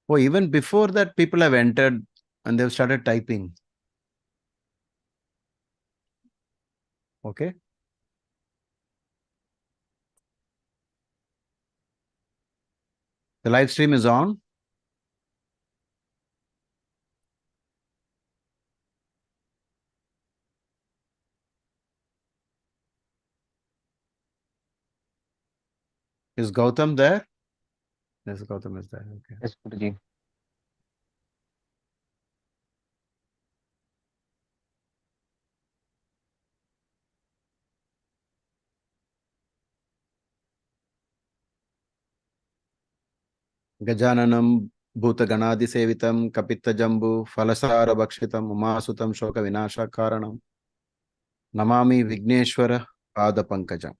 Oh, even before that, people have entered and they've started typing. Okay. The live stream is on. Is Gautam there? Yes, Gautam is there. Okay. Yes, Guruji. Gajananam Bhutaganadi Sevitam Kapita Jambu Falasara Bhakshitam Umasutam Shoka Vinasha Karanam Namami Vigneshwara Pada Pankajam.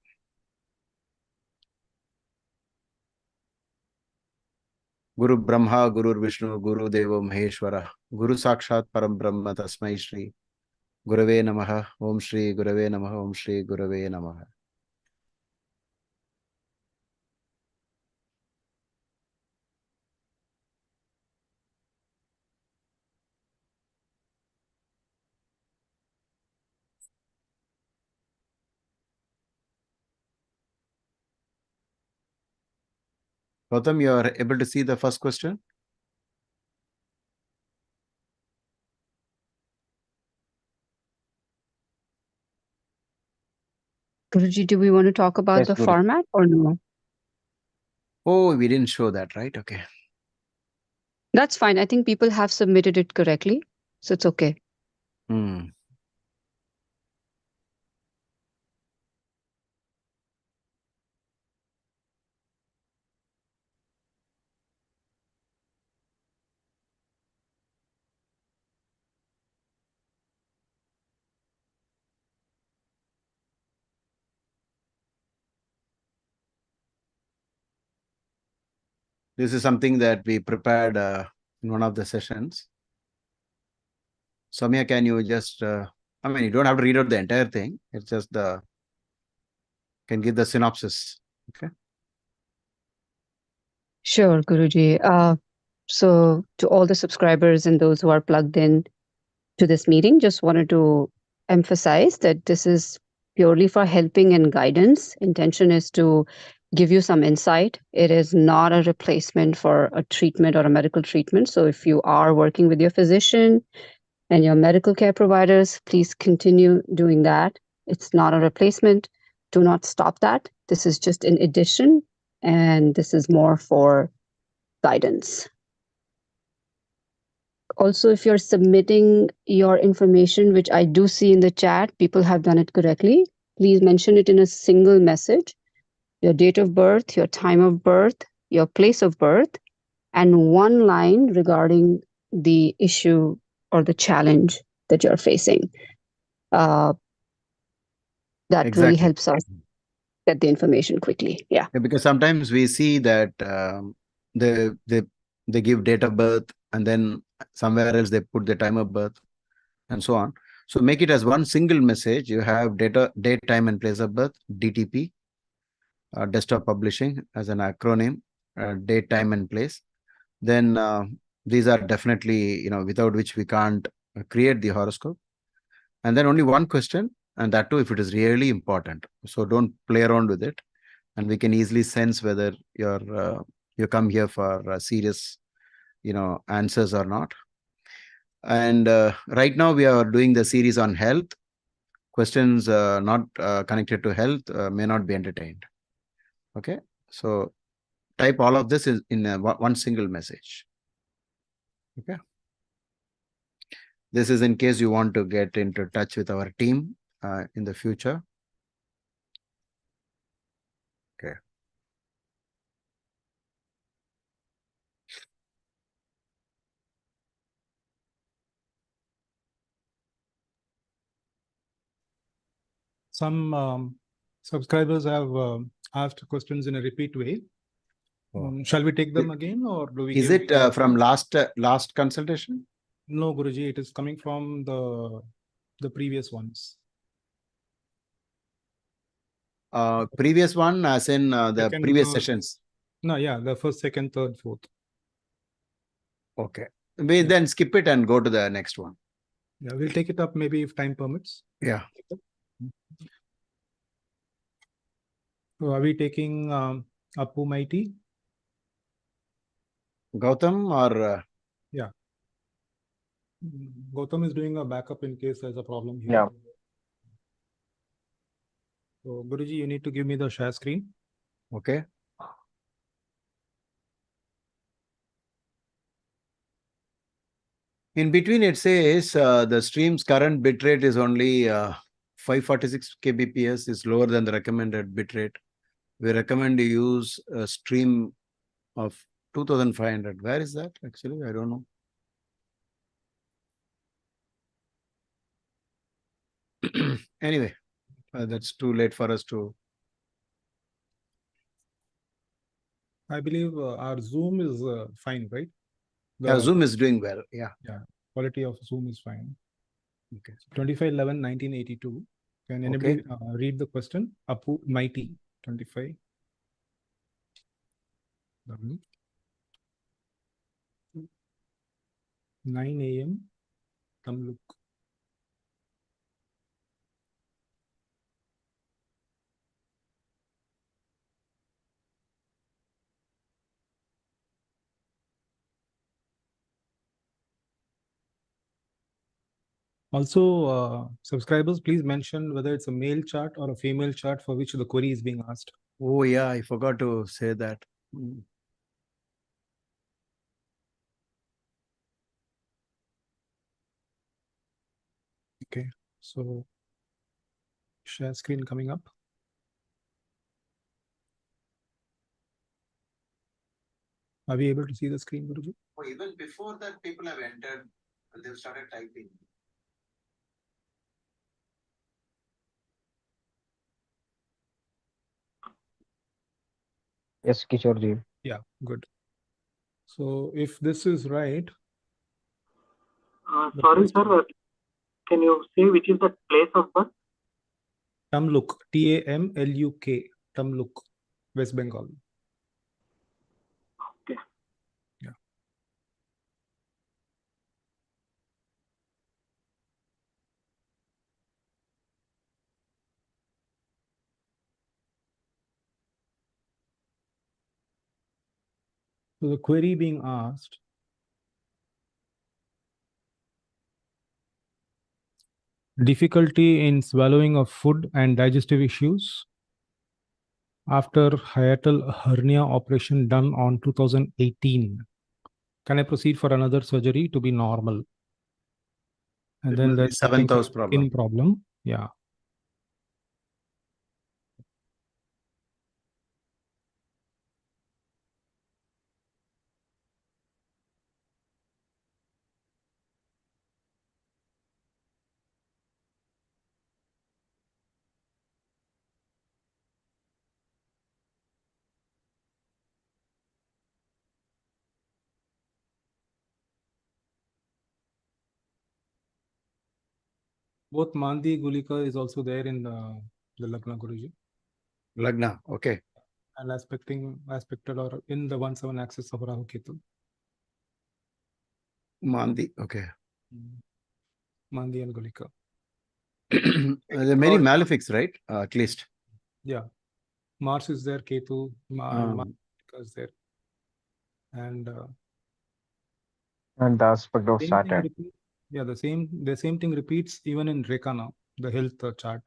Guru Brahma, Guru Vishnu, Guru Devo Maheshwara, Guru Sakshat Param Brahma Tasmai Shri Gurave Namaha, Om Shri Gurave Namaha, Om Shri Gurave Namaha. Gautam, you are able to see the first question? Guruji, do we want to talk about Yes, the Guruji. format or no? Oh, we didn't show that, right? Okay. That's fine. I think people have submitted it correctly, so it's okay. Hmm. This is something that we prepared in one of the sessions. Soumya, can you just, I mean, you don't have to read out the entire thing. It's just can give the synopsis. Okay. Sure, Guruji. So to all the subscribers and those who are plugged in to this meeting, just wanted to emphasize that this is purely for helping and guidance. Intention is to give you some insight. It is not a replacement for a treatment or a medical treatment. So if you are working with your physician and your medical care providers, please continue doing that. It's not a replacement. Do not stop that. This is just an addition, and this is more for guidance. Also, if you're submitting your information, which I do see in the chat, people have done it correctly, please mention it in a single message. Your date of birth, your time of birth, your place of birth, and one line regarding the issue or the challenge that you're facing. That really Exactly. helps us get the information quickly. Yeah. Because sometimes we see that they give date of birth and then somewhere else they put the time of birth and so on. So make it as one single message. You have date, time, and place of birth, DTP, desktop publishing as an acronym, date, time, and place. Then these are definitely, without which we can't create the horoscope. And then only one question, and that too if it is really important. So don't play around with it, and we can easily sense whether you come here for serious, answers or not. And right now we are doing the series on health. Questions not connected to health may not be entertained. Okay, so type all of this in one single message. Okay. This is in case you want to get into touch with our team in the future. Okay. Some subscribers have asked questions in a repeat way. Shall we take them again, or do we? Is it from last consultation? No, Guruji, it is coming from the previous ones. Previous one, as in the Second, previous third. sessions. No, yeah, the first, second, third, fourth. Okay. We then skip it and go to the next one. Yeah, we'll take it up maybe if time permits. Yeah. So are we taking Apu Mighty? Gautam or Yeah. Gautam is doing a backup in case there's a problem here. Yeah. So Guruji, you need to give me the share screen. okay. In between, it says the stream's current bitrate is only 546 kbps, is lower than the recommended bitrate. We recommend you use a stream of 2500. Where is that actually? I don't know. Anyway, that's too late for us to. I believe our Zoom is fine, right? Yeah, Zoom is doing well. Yeah. Yeah, quality of Zoom is fine. Okay. 25/11/1982. Can anybody read the question? Apu Mighty 25. 9 a.m. Tamluk. Also, subscribers, please mention whether it's a male chart or a female chart for which the query is being asked. Oh, yeah, I forgot to say that. Okay, so share screen coming up. Are we able to see the screen, Guruji? Oh, even before that, people have entered and they've started typing. Yes, Kishore. Yeah, good. So if this is right. Sorry, sir. Can you say which is the place of birth? Tamluk, Tamluk, Tamluk, West Bengal. Okay. Yeah. So the query being asked. Difficulty in swallowing of food and digestive issues after hiatal hernia operation done on 2018. Can I proceed for another surgery to be normal? And It then must be there's seventh house skin problem. Yeah. Both Mandi Gulika is also there in the Lagna, Guruji. Lagna, okay. And aspected or in the 1/7 axis of Rahu Ketu. Mandi, okay. Mandi and Gulika. There are many malefics, right? At least. Yeah. Mars is there, Ketu, Mars is there. And And the aspect of same Saturn. thing yeah, the same thing repeats even in Rekana, the health chart.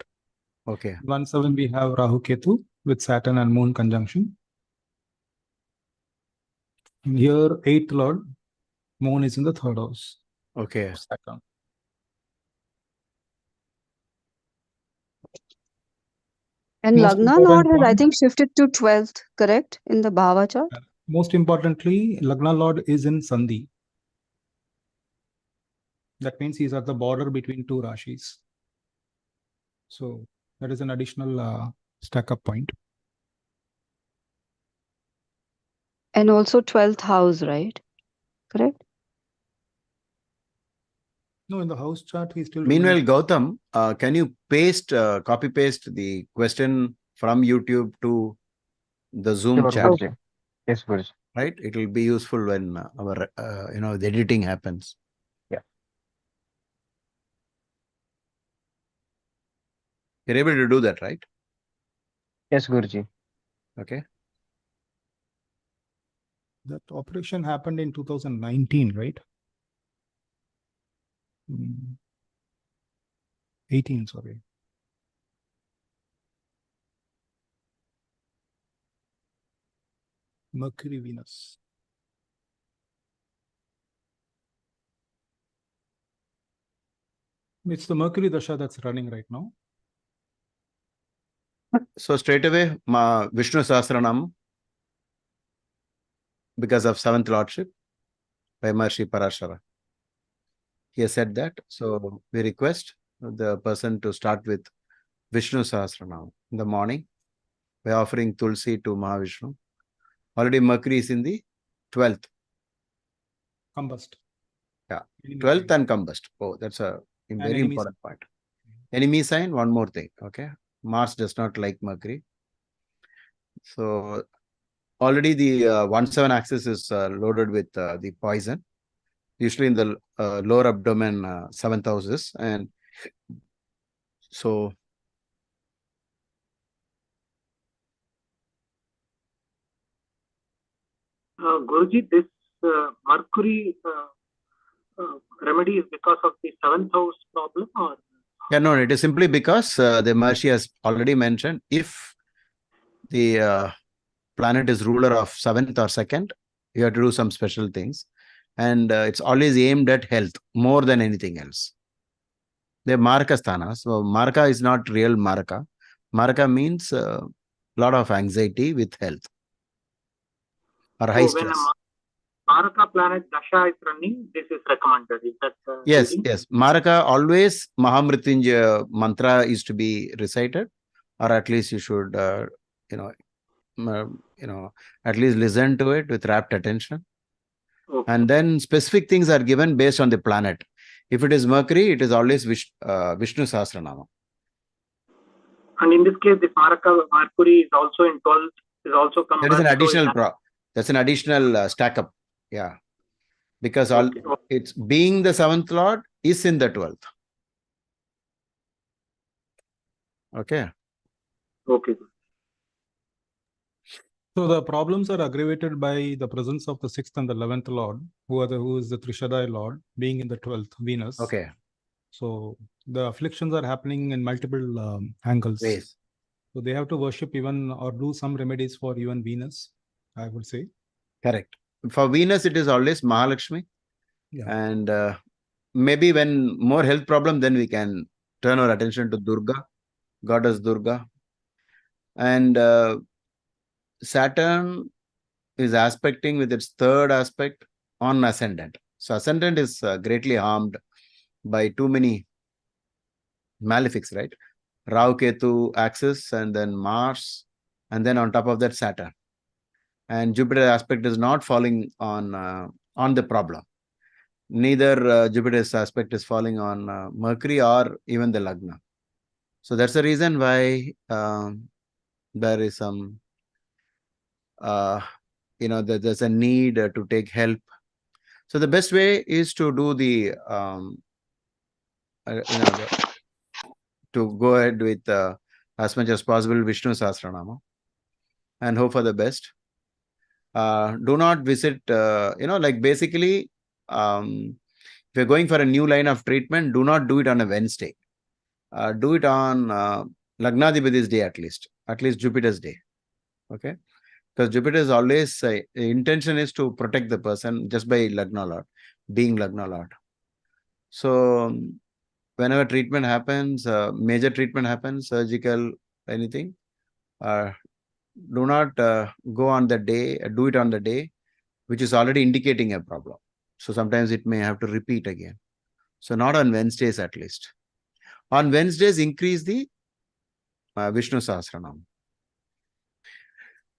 Okay. 1/7 we have Rahu Ketu with Saturn and Moon conjunction. And here 8th Lord, Moon is in the 3rd house. Okay. Saturn. And Most Lagna important Lord has, I point- think, shifted to 12th, correct? In the Bhava chart? Most importantly, Lagna Lord is in Sandhi. That means he's at the border between two Rashis. So that is an additional stack up point. And also 12th house, right? Correct? No, in the house chart, he still Meanwhile, remains. Gautam, can you copy paste the question from YouTube to the Zoom Sure, chat? Guruji. Yes, Guruji. right? It will be useful when our, the editing happens. Yeah. You're able to do that, right? Yes, Guruji. Okay. That operation happened in 2019, right? 18, sorry. Mercury, Venus. It's the Mercury Dasha that's running right now. So straight away, Vishnu Sahasranam, because of 7th Lordship by Maharishi Parashara. He has said that. So we request the person to start with Vishnu Sahasranam in the morning by offering Tulsi to Mahavishnu. Already Mercury is in the 12th. Combust. Yeah. Enemy 12th sign. and combust. Oh, that's a very enemy important point. Enemy sign, one more thing. Okay. Mars does not like Mercury. So already the 1-7 axis is loaded with the poison, usually in the lower abdomen 7th houses. And so Guruji, this Mercury remedy is because of the 7th house problem, or? yeah, no, it is simply because the Maharishi has already mentioned if the planet is ruler of 7th or 2nd, you have to do some special things. And it's always aimed at health more than anything else. The Maraka Sthana. So Maraka is not real Maraka. Maraka means a lot of anxiety with health or high So when stress. a Maraka planet Dasha is running, this is recommended. Is that Yes, reading? yes. Maraka, always Mahamrityunjaya mantra is to be recited, or at least you should, at least listen to it with rapt attention. Okay. And then specific things are given based on the planet. If it is Mercury, it is always Vishnu Sahasranama. And in this case, this Mercury is also in 12th, is also combust. That is an so additional that's an additional stack up. Yeah. Because Okay. it's being the 7th Lord is in the 12th. Okay. Okay. So the problems are aggravated by the presence of the 6th and the 11th Lord, who is the Trishadai Lord, being in the 12th, Venus. Okay. So the afflictions are happening in multiple angles. Ways. So they have to worship even or do some remedies for even Venus, I would say. Correct. For Venus, it is always Mahalakshmi. Yeah. And maybe when more health problem, then we can turn our attention to Durga, goddess Durga. And Saturn is aspecting with its 3rd aspect on ascendant. So ascendant is greatly harmed by too many malefics, right? Rahu Ketu axis, and then Mars, and then on top of that Saturn. And Jupiter aspect is not falling on the problem. Neither Jupiter's aspect is falling on Mercury or even the Lagna. So that's the reason why there is some, there's a need to take help. So the best way is to do the, to go ahead with as much as possible Vishnu Sahasranama and hope for the best. Do not visit, basically, if you're going for a new line of treatment, do not do it on a Wednesday. Do it on Lagnadipati's day at least Jupiter's day. Okay. Because Jupiter is always, intention is to protect the person just by Lagna Lord, being Lagna Lord. So whenever treatment happens, major treatment happens, surgical, anything, do not go on the day, do it on the day, which is already indicating a problem. So sometimes it may have to repeat again. So not on Wednesdays at least. On Wednesdays, increase the Vishnu Sahasranam.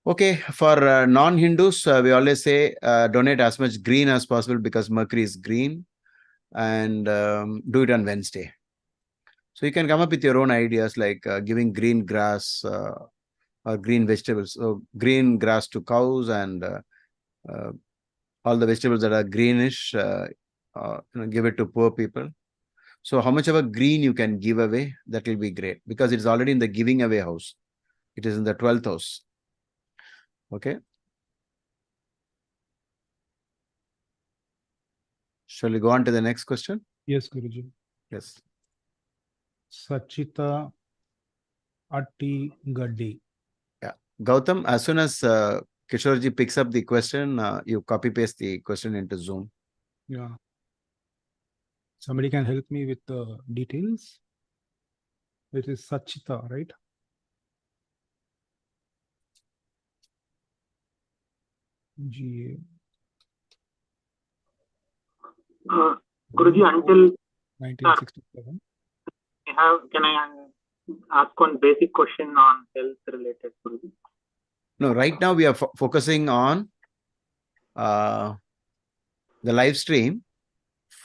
Okay, for non-Hindus, we always say donate as much green as possible because Mercury is green, and do it on Wednesday. So you can come up with your own ideas like giving green grass or green vegetables. So green grass to cows and all the vegetables that are greenish, give it to poor people. So how much of a green you can give away, that will be great, because it's already in the giving away house. It is in the 12th house. Okay. Shall we go on to the next question? Yes, Guruji. Yes. Sachita Atti Gaddi. Yeah. Gautam, as soon as Kishorji picks up the question, you copy paste the question into Zoom. Yeah. Somebody can help me with the details. It is Sachita, right? G. Guruji, until 1967. can I ask one basic question on health related, Guruji? No, right now we are focusing on the live stream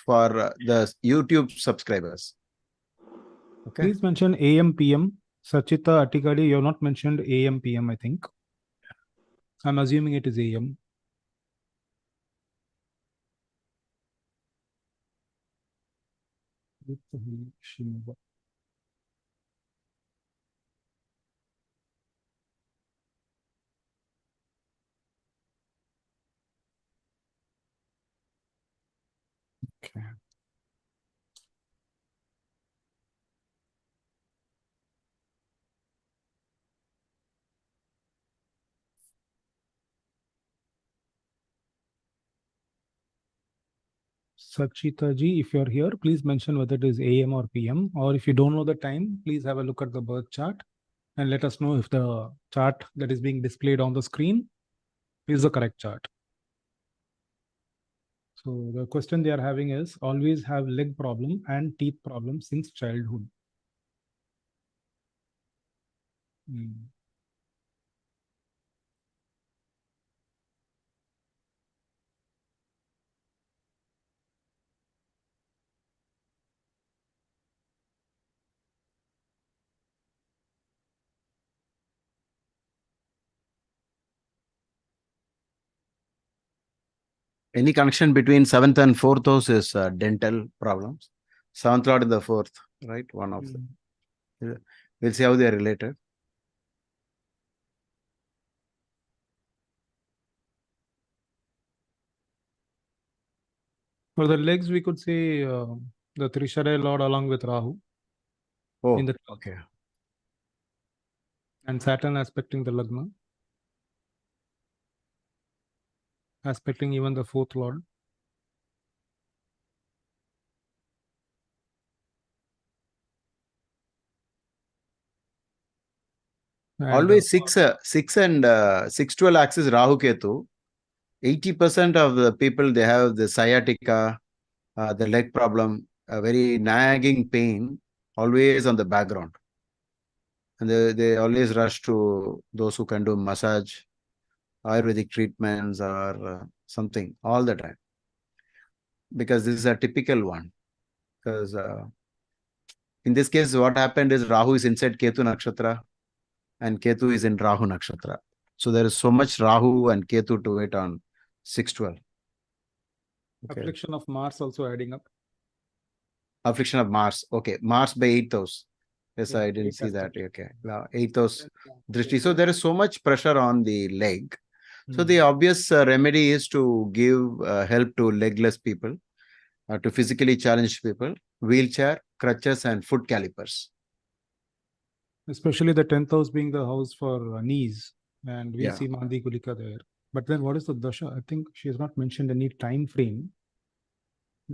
for the YouTube subscribers. Okay. Please mention AM PM. Sachita Attikadi, you have not mentioned AM PM, I think. I'm assuming it is AM. Okay. Sachita ji, if you're here, please mention whether it is AM or PM, or if you don't know the time, please have a look at the birth chart and let us know if the chart that is being displayed on the screen is the correct chart. So the question they are having is, always have leg problem and teeth problem since childhood. Any connection between 7th and 4th house is dental problems. 7th lord in the 4th, right? One of them. We'll see how they are related. For the legs, we could say the Trishara Lord along with Rahu. Oh, in the okay. And Saturn aspecting the Lagna. Aspecting even the 4th Lord. And, always 6 and 6-12 axis Rahu Ketu. 80% of the people, they have the sciatica, the leg problem, a very nagging pain, always on the background. And they always rush to those who can do massage, Ayurvedic treatments, or something all the time. Because this is a typical one. Because in this case, what happened is Rahu is inside Ketu Nakshatra and Ketu is in Rahu Nakshatra. So there is so much Rahu and Ketu to it on 6-12. Okay. Affliction of Mars also adding up. Affliction of Mars. Okay. Mars by 8th house. Yes, yeah, I didn't see that. Okay. 8th house. Drishti. So there is so much pressure on the leg. So the obvious remedy is to give help to legless people, to physically challenged people, wheelchair, crutches, and foot calipers. Especially the 10th house being the house for knees. And we see Mandi Gulika there. But then what is the dasha? I think she has not mentioned any time frame.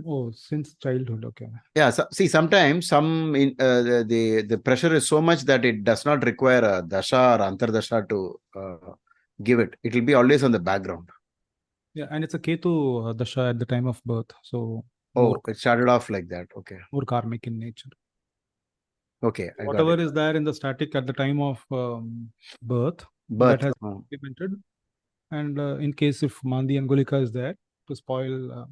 Oh, since childhood. Okay. Yeah. So, see, sometimes the pressure is so much that it does not require a dasha or antardasha to give it. It will be always on the background. Yeah, and it's a Ketu dasha at the time of birth. So it started off like that. Okay. More karmic in nature. Okay. Whatever is there in the static at the time of birth, that has been implemented. And in case if Mandi and Gulika is there to spoil,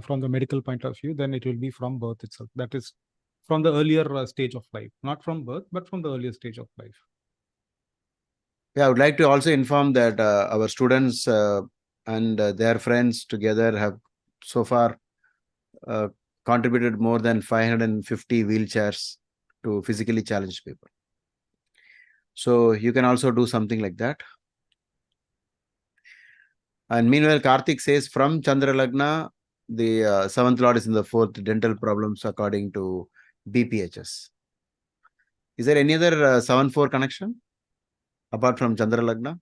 from the medical point of view, then it will be from birth itself. That is from the earlier stage of life, not from birth, but from the earlier stage of life. Yeah, I would like to also inform that our students and their friends together have so far contributed more than 550 wheelchairs to physically challenged people. So you can also do something like that. And meanwhile, Karthik says from Chandra Lagna, the seventh lord is in the fourth, dental problems according to BPHS. Is there any other 7-4 connection apart from Chandra Lagna?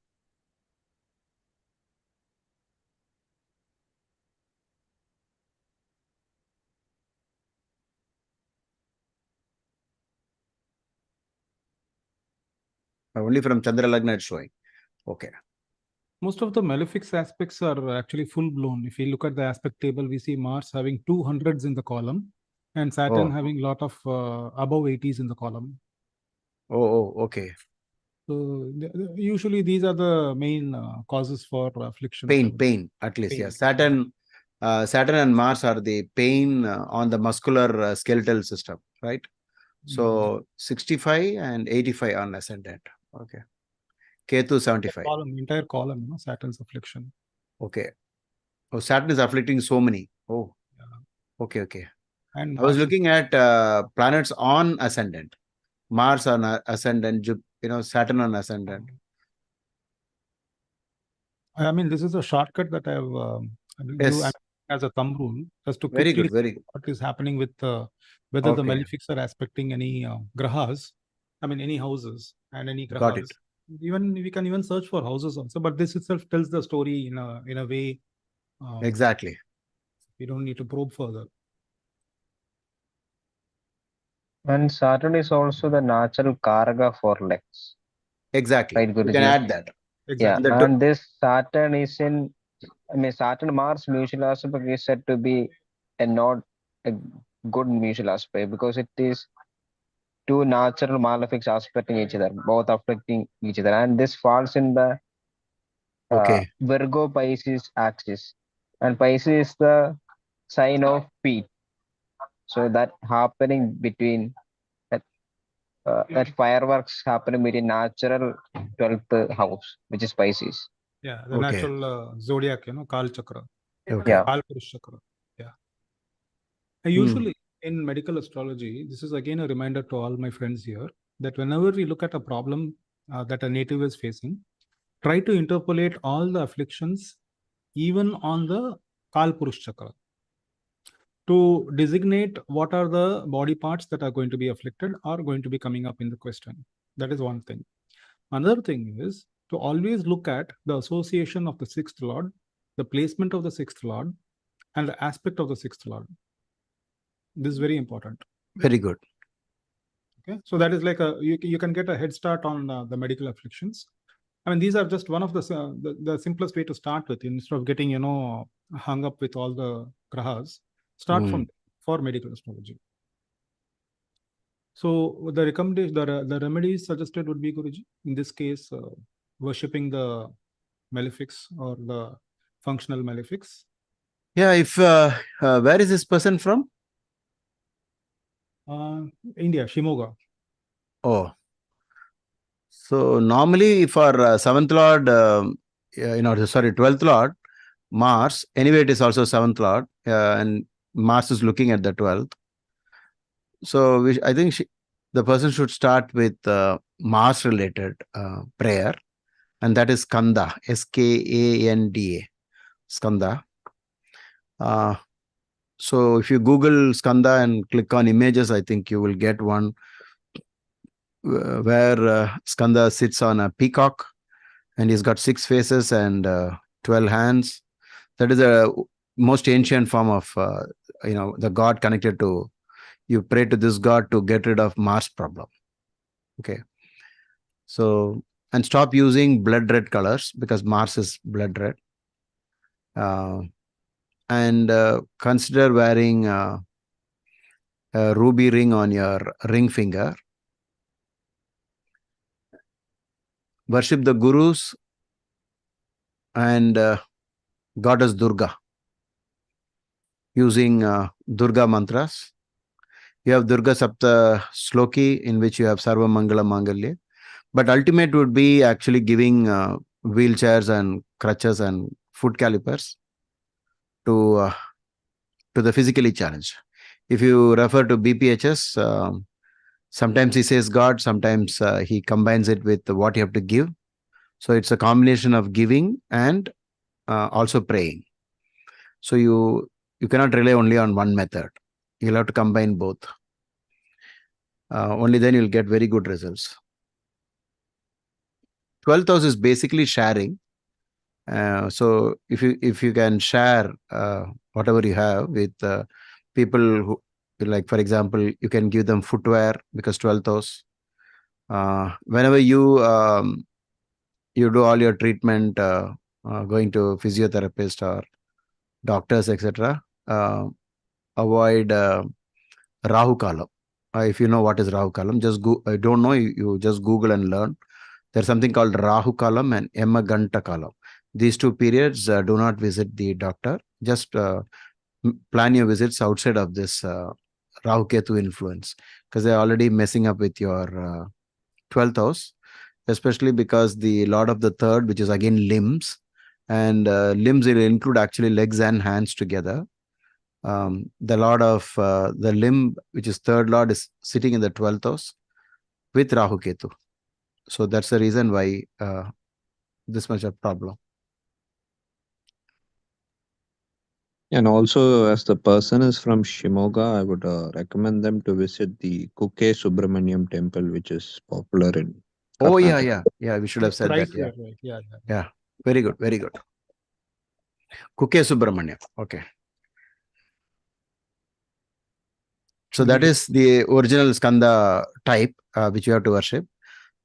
Only from Chandra Lagna it's showing. Okay. Most of the malefics aspects are actually full blown. If you look at the aspect table, we see Mars having 200s in the column and Saturn having a lot of above 80s in the column. Okay. So usually these are the main causes for affliction. Pain, at least. Pain. Yeah. Saturn and Mars are the pain on the muscular skeletal system, right? So 65 and 85 on ascendant. Okay. Ketu 75. Entire column, Saturn's affliction. Okay. Oh, Saturn is afflicting so many. Oh, yeah. Okay. And I was looking at planets on ascendant. Mars on ascendant, Saturn on ascendant. I mean, this is a shortcut that I have yes. as a thumb rule, just to very good. What is happening with whether the malefics are aspecting any grahas, I mean any houses and any grahas. Got it. Even we can even search for houses also, but this itself tells the story in a way. Exactly. We don't need to probe further. And Saturn is also the natural karaka for legs. Exactly. Right, Guruji? You can add that. Exactly. Yeah, and this Saturn is in, Saturn Mars mutual aspect is said to be not a good mutual aspect because it is two natural malefics aspecting each other, both affecting each other, and this falls in the Virgo Pisces axis, and Pisces is the sign of feet. So that happening between that fireworks happening between natural 12th house, which is Pisces. Yeah, the natural zodiac, Kal Chakra. Yeah. Kal Purush Chakra. Yeah. Usually in medical astrology, this is again a reminder to all my friends here that whenever we look at a problem that a native is facing, try to interpolate all the afflictions even on the Kal Purush Chakra to designate what are the body parts that are going to be afflicted or going to be coming up in the question. That is one thing. Another thing is to always look at the association of the sixth lord, the placement of the sixth lord, and the aspect of the sixth lord. This is very important. Very good. Okay, so that is like you can get a head start on the medical afflictions. I mean, these are just one of the simplest way to start with instead of getting hung up with all the grahas. Start from for medical astrology. So the recommendation, the remedies suggested would be, Guruji, in this case, worshipping the malefics or the functional malefics. Yeah, if where is this person from? India, Shimoga. Oh, so normally for 7th lord, 12th lord, Mars, anyway, it is also 7th lord, and Mars is looking at the 12th. So I think the person should start with Mars related prayer, and that is Skanda, Skanda, Skanda. So if you Google Skanda and click on images, I think you will get one where Skanda sits on a peacock and he's got 6 faces and 12 hands. That is a most ancient form of, the god connected to, you pray to this god to get rid of Mars problem. Okay. So, and stop using blood red colors because Mars is blood red. And consider wearing a ruby ring on your ring finger. Worship the gurus and goddess Durga using Durga mantras. You have Durga Sapta Sloki, in which you have Sarva Mangala Mangalya. But ultimate would be actually giving wheelchairs and crutches and foot calipers to the physically challenged. If you refer to BPHS, sometimes he says God, sometimes he combines it with what you have to give. So it's a combination of giving and also praying. So you cannot rely only on one method. You'll have to combine both. Only then you'll get very good results. 12th house is basically sharing. So if you can share whatever you have with people who, like, for example, you can give them footwear, because 12th house. Whenever you do all your treatment, going to physiotherapist or doctors, etc., avoid Rahu Kalam. If you know what is Rahu Kalam, just go. I don't know. You just Google and learn. There's something called Rahu Kalam and Yamaganta Kalam. These two periods, do not visit the doctor. Just plan your visits outside of this Rahu Ketu influence, because they're already messing up with your 12th house, especially because the Lord of the third, which is again limbs, and limbs will include actually legs and hands together. The Lord of the limb, which is third Lord, is sitting in the 12th house with Rahu Ketu. So that's the reason why this much of problem. And also, as the person is from Shimoga, I would recommend them to visit the Kuke Subramaniam temple, which is popular in Oh, Karnataka. yeah. We should have said Right that. Yeah. there, right. Yeah. Yeah. Very good. Very good. Kuke Subramaniam. Okay. So that is the original Skanda type, which you have to worship.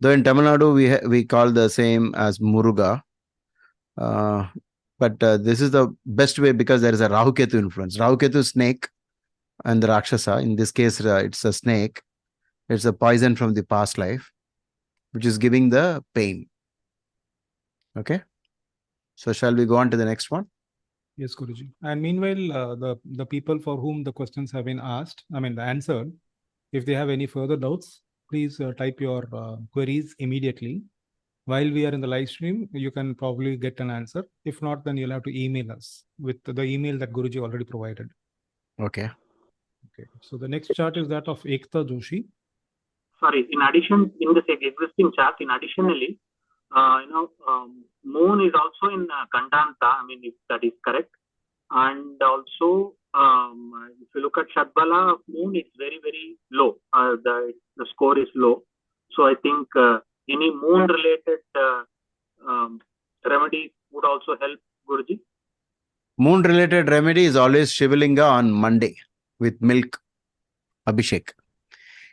Though in Tamil Nadu, we call the same as Muruga. But this is the best way, because there is a Rahu Ketu influence. Rahu Ketu is snake and the Rakshasa. In this case, it's a snake. It's a poison from the past life, which is giving the pain. Okay. So shall we go on to the next one? Yes, Guruji. And meanwhile, the people for whom the questions have been asked, answered, if they have any further doubts, please type your queries immediately. While we are in the live stream, you can probably get an answer. If not, then you'll have to email us with the email that Guruji already provided. Okay. Okay. So the next chart is that of Ekta Joshi. Sorry, in addition, in the existing chart, additionally, moon is also in Gandanta, if that is correct. And also, if you look at Shadbala, moon is very, very low. The score is low. So I think any moon-related remedy would also help, Guruji. Moon-related remedy is always Shivalinga on Monday with milk, Abhishek.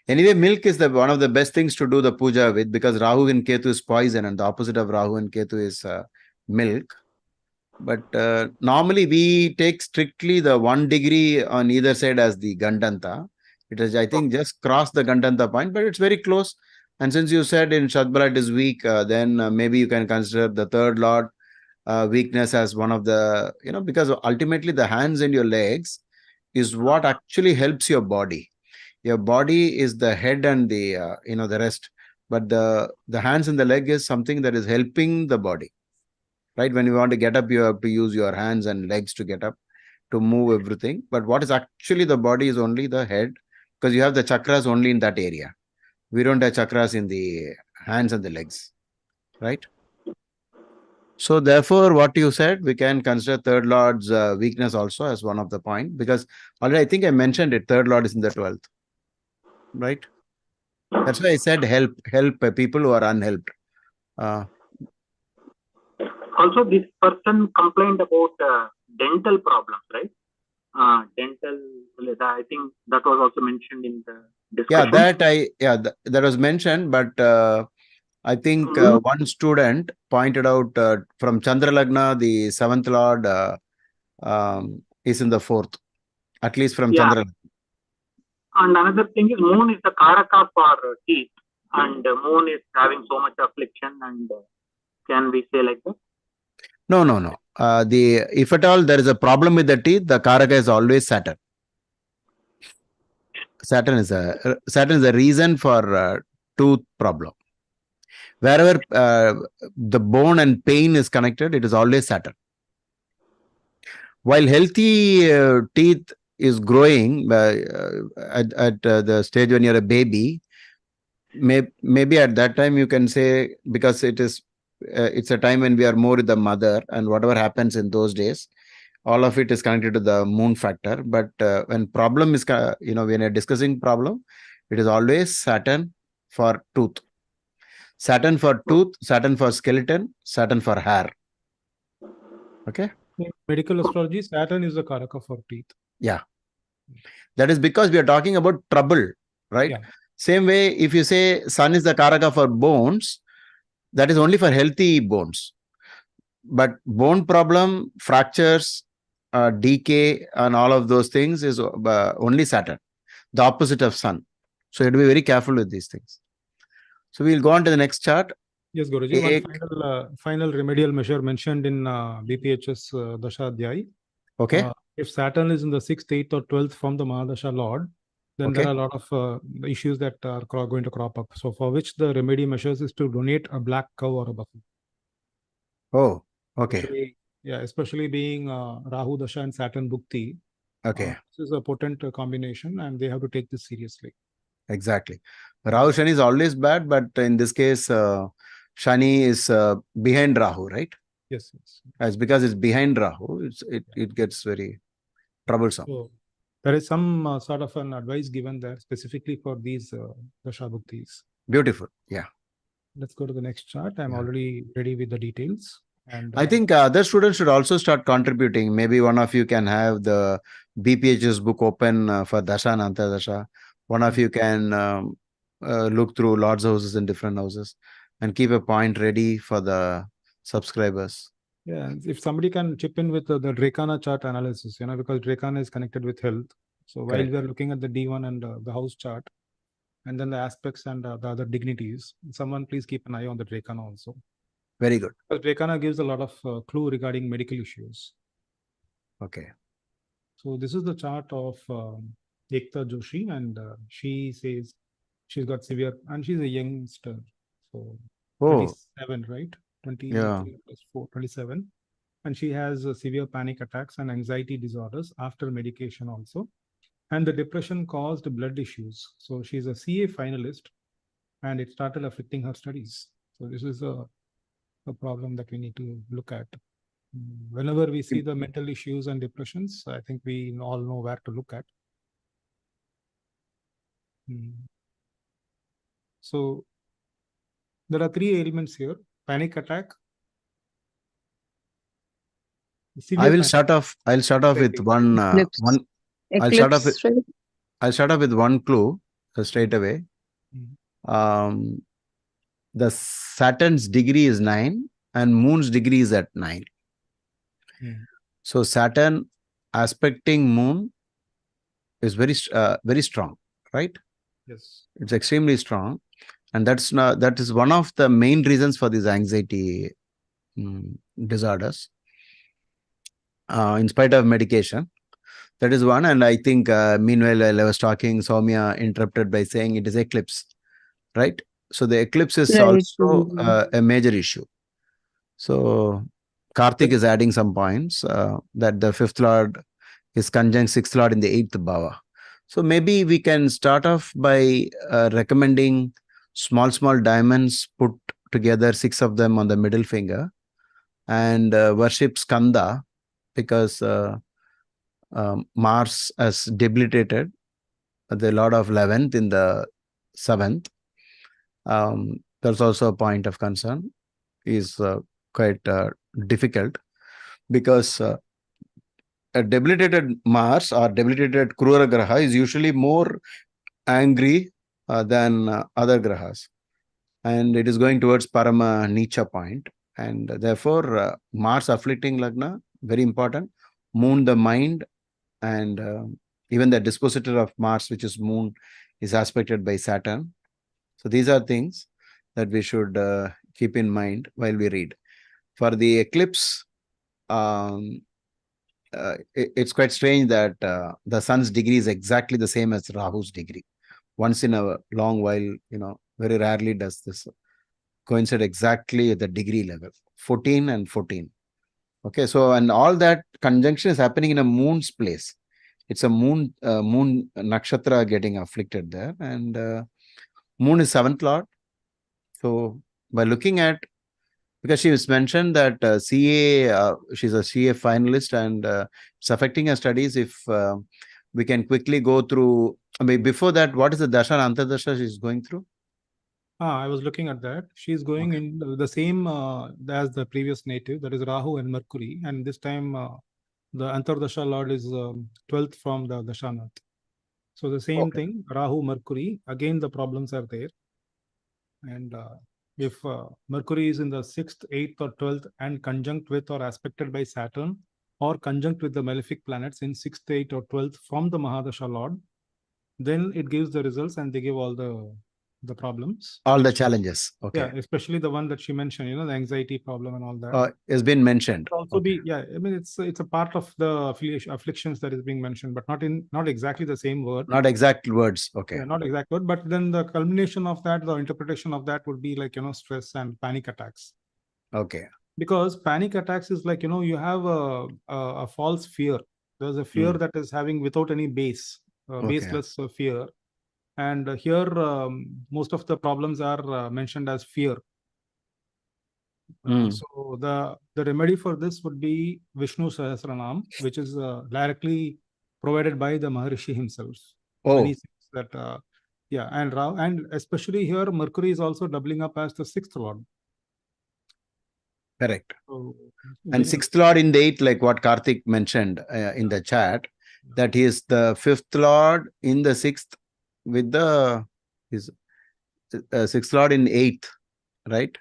Anyway, milk is one of the best things to do the puja with, because Rahu and Ketu is poison, and the opposite of Rahu and Ketu is milk. But normally we take strictly the 1 degree on either side as the Gandanta. It is, I think, just cross the Gandanta point, but it's very close. And since you said in Shadbala it is weak, then maybe you can consider the third Lord weakness as one of the, because ultimately the hands and your legs is what actually helps your body. Your body is the head and the, the rest. But the hands and the leg is something that is helping the body. Right? When you want to get up, you have to use your hands and legs to get up, to move everything. But what is actually the body is only the head, because you have the chakras only in that area. We don't have chakras in the hands and the legs. Right? So therefore, what you said, we can consider third Lord's weakness also as one of the point, because already I think I mentioned it, third Lord is in the 12th. Right? That's why I said help people who are unhelped. Also, this person complained about dental problems, right? Dental, I think that was also mentioned in the discussion. That was mentioned, but I think one student pointed out from Chandra Lagna, the 7th Lord is in the 4th, at least from Chandra Lagna. And another thing is, moon is the Karaka for teeth, and moon is having so much affliction, and can we say like that? No. If at all there is a problem with the teeth, the Karaka is always Saturn. Saturn is a reason for tooth problem. Wherever the bone and pain is connected, it is always Saturn. while healthy teeth is growing at the stage when you're a baby, maybe at that time you can say, because it's a time when we are more with the mother, and whatever happens in those days, all of it is connected to the moon factor. But when problem is, when you're discussing problem, it is always Saturn for tooth. Saturn for tooth, Saturn for skeleton, Saturn for hair. Okay. In medical astrology, Saturn is the Karaka for teeth. Yeah. That is because we are talking about trouble, right? Yeah. Same way, if you say Sun is the Karaka for bones, that is only for healthy bones. But bone problem, fractures, decay, and all of those things is only Saturn, the opposite of Sun. So you have to be very careful with these things. So we'll go on to the next chart. Yes, Guruji. One final remedial measure mentioned in BPHS Dashadhyay. Okay. If Saturn is in the 6th, 8th, or 12th from the Mahadasha Lord, then there are a lot of issues that are going to crop up. So for which the remedy measures is to donate a black cow or a buffalo. Oh, okay. Especially being Rahu Dasha and Saturn Bhukti. Okay. This is a potent combination, and they have to take this seriously. Exactly. Rahu Shani is always bad, but in this case, Shani is behind Rahu, right? Yes. It's because it's behind Rahu, it gets very troublesome. So there is some sort of an advice given there specifically for these Dasha Bhuktis. Beautiful. Yeah. Let's go to the next chart. I'm already ready with the details. And I think other students should also start contributing. Maybe one of you can have the BPHS book open for Dasha and Antardasha. One of you can look through Lord's houses in different houses and keep a point ready for the subscribers. Yeah, if somebody can chip in with the Drekana chart analysis, because Drekana is connected with health. So while we are looking at the D1 and the house chart, and then the aspects and the other dignities, someone please keep an eye on the Drekana also. Very good. Because Drekana gives a lot of clue regarding medical issues. Okay. So this is the chart of Ekta Joshi, and she says she's got severe, and she's a youngster. So 27, right? 23 plus 4, 27. And she has severe panic attacks and anxiety disorders after medication also. And the depression caused blood issues. So she's a CA finalist, and it started affecting her studies. So this is a problem that we need to look at. Whenever we see the mental issues and depressions, I think we all know where to look at. So there are 3 elements here: panic attack. I'll start off with one. I'll start off with one clue straight away. The Saturn's degree is 9 and Moon's degree is at 9. So Saturn aspecting Moon is very strong, right? Yes. It's extremely strong, and that is one of the main reasons for these anxiety disorders. In spite of medication, that is one. And I think meanwhile, while I was talking, Soumya interrupted by saying it is eclipse, right? So the eclipse is also a major issue. So Karthik is adding some points that the 5th Lord is conjunct 6th Lord in the 8th Bhava. So maybe we can start off by recommending small diamonds, put together 6 of them on the middle finger, and worship Skanda, because Mars has debilitated the Lord of 11th in the 7th. There's also a point of concern. Is quite difficult, because a debilitated Mars or debilitated Krura Graha is usually more angry than other Grahas, and it is going towards Parama Nicha point, and therefore Mars afflicting Lagna, very important. Moon, the mind, and even the dispositor of Mars, which is Moon, is aspected by Saturn. So these are things that we should keep in mind while we read. For the eclipse, it's quite strange that the sun's degree is exactly the same as Rahu's degree. Once in a long while, very rarely does this coincide exactly at the degree level, 14 and 14. Okay, so and all that conjunction is happening in a moon's place. It's a moon nakshatra getting afflicted there, and moon is 7th lord. So by looking at, because she was mentioned that CA, she's a CA finalist, and it's affecting her studies. If we can quickly go through, I mean, before that, what is the dasha and antardasha she's going through? I was looking at that. She's going in the same as the previous native, that is Rahu and Mercury, and this time the Antardasha Lord is 12th from the Dashanath. So the same thing, Rahu, Mercury, again the problems are there. And if Mercury is in the 6th, 8th or 12th and conjunct with or aspected by Saturn, or conjunct with the malefic planets in 6th, 8th or 12th from the Mahadasha Lord, then it gives the results and they give all the problems. All the challenges. Okay. Yeah, especially the one that she mentioned, the anxiety problem and all that. Has been mentioned. Also be, yeah, I mean, it's a part of the afflictions that is being mentioned, but not exactly the same word. Not exact words. Okay. Yeah, not exact word, but then the culmination of that, the interpretation of that would be like, stress and panic attacks. Okay. Because panic attacks is like, you have a false fear. There's a fear that is having without any base, baseless fear. And here, most of the problems are mentioned as fear. So the remedy for this would be Vishnu Sahasranam, which is directly provided by the Maharishi himself. When he says that, yeah, and especially here, Mercury is also doubling up as the 6th lord. Correct. So, and 6th lord in the 8th, like what Karthik mentioned in the chat, that he is the 5th lord in the 6th with the 6th lord in 8th, right?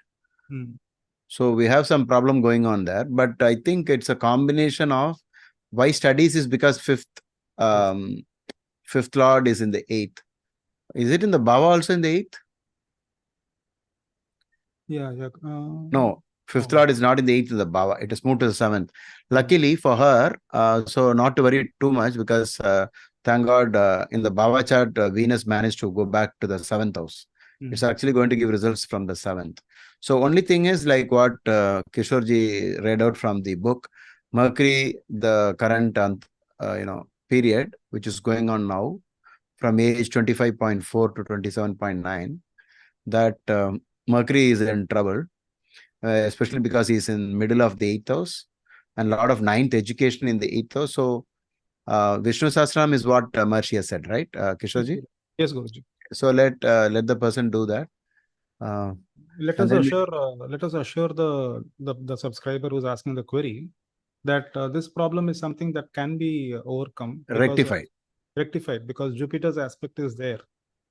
So we have some problem going on there, but I think it's a combination of why studies is because 5th lord is in the 8th. Is it in the Bhava also in the 8th? Yeah. No, 5th lord is not in the 8th of the Bhava. It is moved to the 7th. Luckily for her, so not to worry too much, because thank God in the Bhava chart, Venus managed to go back to the 7th house. It's actually going to give results from the 7th. So only thing is like what Kishorji read out from the book, Mercury, the current period, which is going on now from age 25.4 to 27.9, that Mercury is in trouble, especially because he's in middle of the 8th house and a lot of 9th education in the 8th house. So Vishnu Sahasranam is what Maharishi has said, right, Kishorji? Yes, Guruji. So let the person do that. Let us assure the subscriber who's asking the query that this problem is something that can be overcome. Rectified because Jupiter's aspect is there.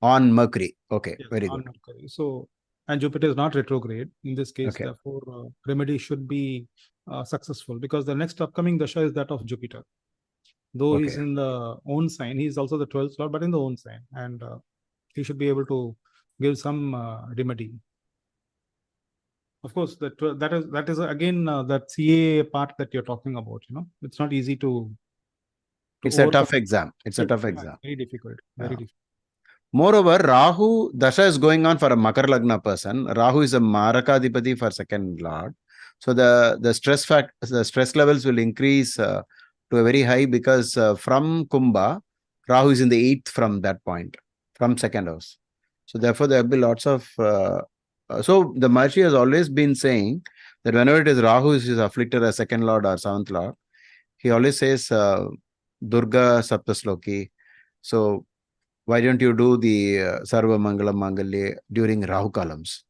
On Mercury. Okay, yes, very good. Mercury. So, and Jupiter is not retrograde in this case. Okay. Therefore, remedy should be successful, because the next upcoming dasha is that of Jupiter. Though he's in the own sign, he's also the 12th lord, but in the own sign. And he should be able to give some remedy. Of course, that is again that CA part that you're talking about. It's not easy to it's a tough exam. It's a tough exam. Very difficult. Very difficult. Moreover, Rahu dasha is going on for a Makar Lagna person. Rahu is a Marakadipati for 2nd lord. So the stress levels will increase to a very high, because from Kumbha, Rahu is in the 8th from that point, from 2nd house. So therefore, there will be lots of so the Maharishi has always been saying that whenever it is Rahu is afflicted as 2nd lord or 7th lord, he always says Durga Saptasloki. So why don't you do the Sarva Mangalam Mangalya during Rahu columns,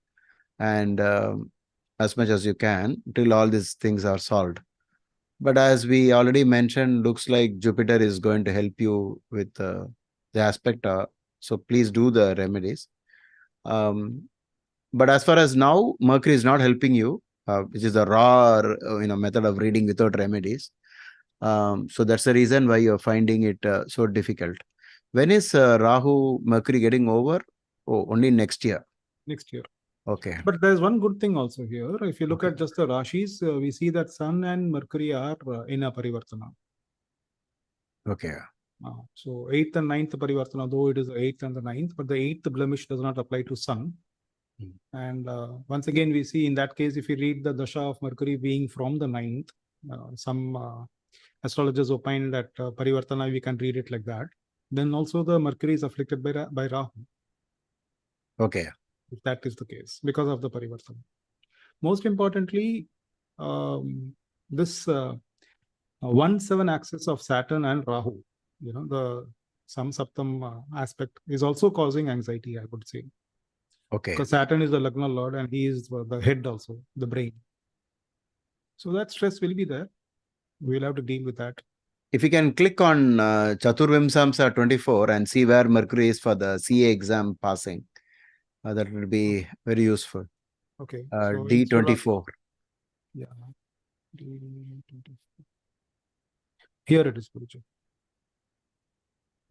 and as much as you can till all these things are solved. But as we already mentioned, looks like Jupiter is going to help you with the aspect. So please do the remedies. But as far as now, Mercury is not helping you, which is a raw method of reading without remedies. So that's the reason why you're finding it so difficult. When is Rahu Mercury getting over? Oh, only next year. Next year. Okay. But there's one good thing also here. If you look at just the Rashis, we see that Sun and Mercury are in a Parivartana. Okay. So 8th and 9th Parivartana, though it is the 8th and the 9th, but the 8th blemish does not apply to Sun. And once again, we see in that case, if you read the Dasha of Mercury being from the 9th, Some astrologers opine that Parivartana, we can read it like that. Then also the Mercury is afflicted by Rahu. Okay. If that is the case, because of the Parivartana. Most importantly, this 1-7 axis of Saturn and Rahu, the Sam-Saptam aspect is also causing anxiety, I would say. Okay. Because Saturn is the Lagna Lord and he is the head also, the brain. So that stress will be there. We'll have to deal with that. If you can click on Chaturvimsamsa 24 and see where Mercury is for the CA exam passing, that will be very useful. Okay. So D24. Yeah. D24. Here it is, Guruji.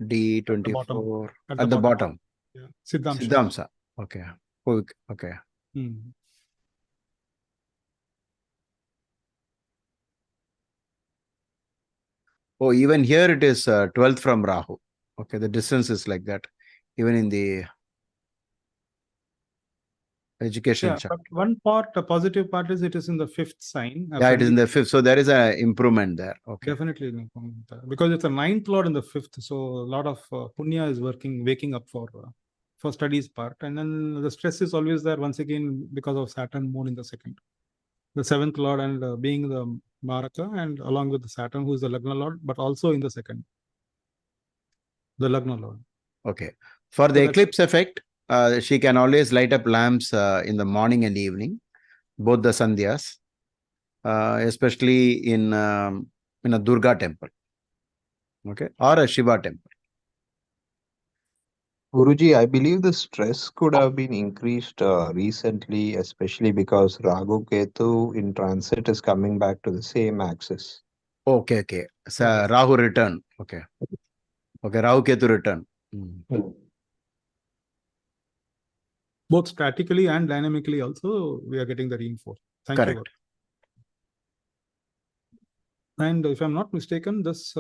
D24 At the bottom. Yeah. Siddhamsa. Okay. Okay. Oh, even here it is 12th from Rahu. Okay, the distance is like that. Even in the education chart. But one part, a positive part is it is in the 5th sign. Yeah, it is in the 5th. So there is an improvement there. Okay. Definitely an improvement there. Because it's a 9th lord in the 5th. So a lot of punya is waking up for studies part. And then the stress is always there once again because of Saturn moon in the 2nd. The 7th lord and being the Maraka and along with the Saturn who is the Lagna lord, but also in the 2nd. The Lagna lord. Okay. For the eclipse effect, she can always light up lamps in the morning and evening, both the Sandhyas, especially in a Durga temple, okay, or a Shiva temple. Guruji, I believe the stress could have been increased recently, especially because Rahu Ketu in transit is coming back to the same axis. Okay. So Rahu return. Okay. Rahu Ketu return. Both statically and dynamically also, we are getting the reinforcement. Thank you. And if I'm not mistaken, this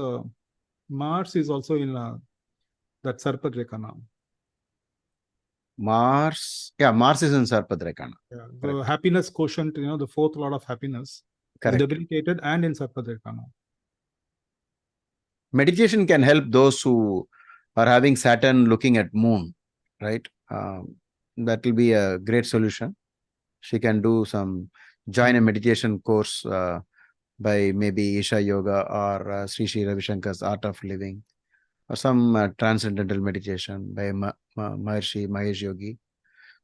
Mars is also in that Sarpadreka now. Mars is in Sarpadrekana. Yeah, the happiness quotient, the 4th lord of happiness, is debilitated and in Sarpadrekana. Meditation can help those who are having Saturn looking at moon, right? That will be a great solution. She can join a meditation course by maybe Isha Yoga or Sri Sri Ravi Shankar's Art of Living, or some transcendental meditation by Maharishi Mahesh Yogi.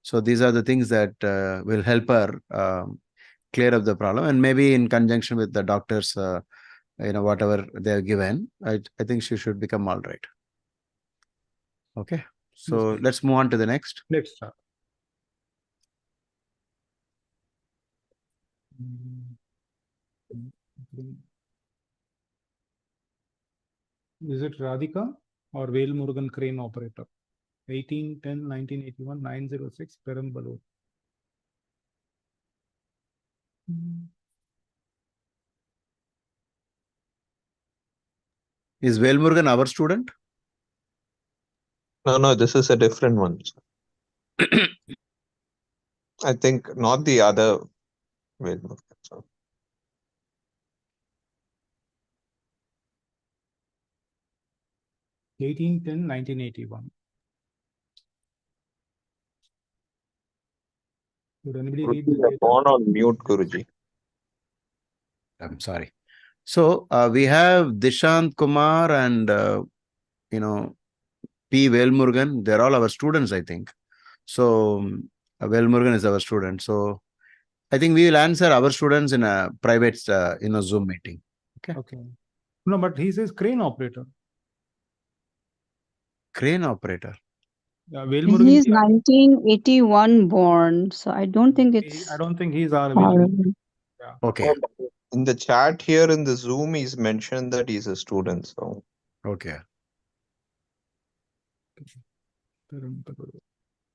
So these are the things that will help her clear up the problem, and maybe in conjunction with the doctors, whatever they are given, I think she should become all right. Okay. So let's move on to the next. Next chart. Is it Radhika or Vale Murugan crane operator? 18-10-1981 906 Perambalur. Is Vale Murugan our student? No, this is a different one. I think not the other Vale Murugan. 18-10-1981. Would anybody read the data? On mute, Guruji. I'm sorry. So we have Dishant, Kumar, and P. Vale Murugan. They're all our students, I think. So Vale Murugan is our student. So I think we will answer our students in a private, Zoom meeting. Okay. No, but he says crane operator. Crane operator. Yeah, Vale Murugan. He's 1981 born, so I don't think it's. I don't think he's our Vale. Yeah. Okay. In the chat here in the Zoom, he's mentioned that he's a student. So. Okay.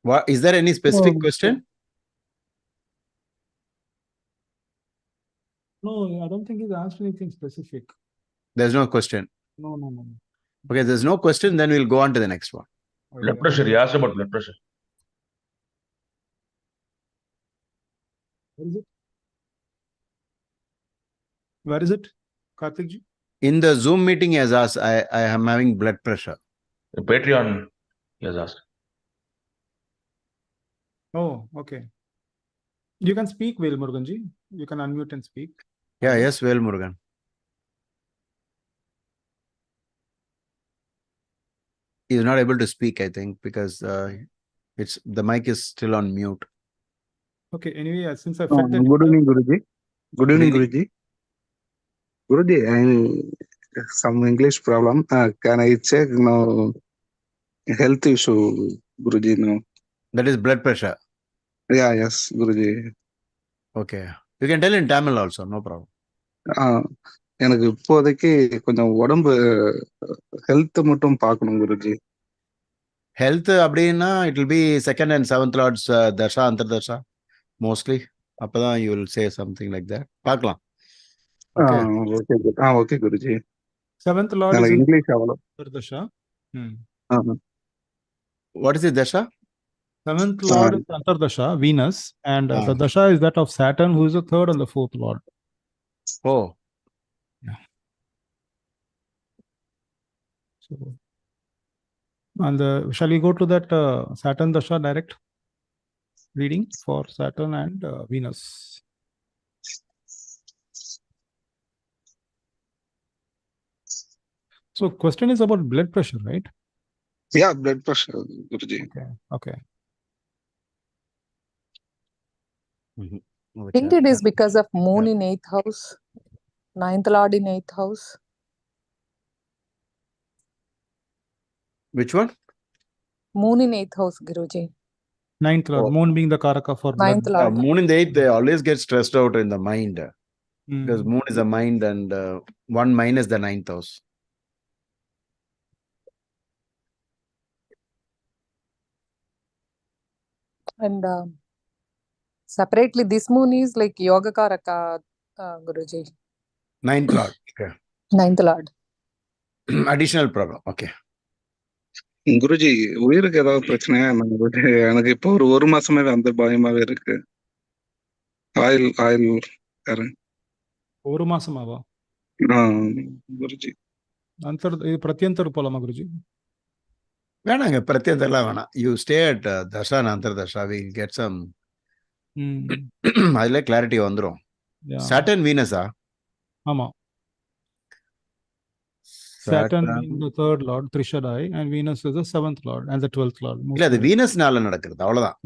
What is there any specific question? No, I don't think he's asked anything specific. There's no question. No. Okay, there's no question, then we'll go on to the next one. Blood pressure. He asked about blood pressure. What is it? Where is it, Karthik ji? In the Zoom meeting, he has asked, I am having blood pressure. The Patreon, he has asked. Oh, okay. You can speak, Vel Murugan ji. You can unmute and speak. Yeah, yes, Vel Murugan. He is not able to speak, I think, because the mic is still on mute. Okay, anyway, since I fed the Good evening, Guruji. Good evening, Good Guruji. Guruji, I some English problem. Can I check now health issue, Guruji? No. That is blood pressure. Yeah, yes, Guruji. Okay. You can tell in Tamil also, no problem. எனக்கு இப்போதைக்கு கொஞ்சம் உடம்பு health மட்டும் பார்க்கணும் Guruji. Health அப்படின்னா it will be second and seventh lords dasha antardasha mostly. அப்பதான் you will say something like that. பார்க்கலாம். Okay. Okay Guruji. Seventh lord is English அவ்வளோ. Antardasha. What is the dasha? Seventh lord is Antardasha, Venus, and the dasha is that of Saturn, who is the third and the fourth lord. Oh. Yeah. So, and shall we go to that Saturn dasha direct reading for Saturn and Venus? So question is about blood pressure, right? Yeah, blood pressure, Guruji. Okay. I think it is because of moon in 8th house, 9th lord in 8th house. Which one? Moon in 8th house, Guruji. 9th lord, moon being the karaka for blood. 9th lord. Moon in the 8th, they always get stressed out in the mind. Because moon is a mind and 1 minus the 9th house. And separately, this moon is like yoga karaka, Guruji. 9th lord. Okay. 9th lord. Additional problem. Okay. Guruji உயிருக்கு ஏதாவது பிரச்சனையா எனக்கு இப்போ ஒரு மாசமாவே அந்த பயமாவே இருக்கு. Oil ஒரு மாசமாவா? குருஜி பிரத்யந்தர் போலாமா குருஜி? வேணாங்க, பிரத்யந்தர்லாம் வேணாம். யூ ஸ்டே அட் தர்ஷா அந்தர்தர்ஷா, வி கெட் சம் அதுல கிளாரிட்டி வந்துரும். சாட்டர்ன் வீனஸா? ஆமா. Saturn being the third lord, Trishadai, and Venus is the 7th lord and the 12th lord. இல்ல, அது வீனஸ்னால நடக்குது, அவ்வளவுதான்.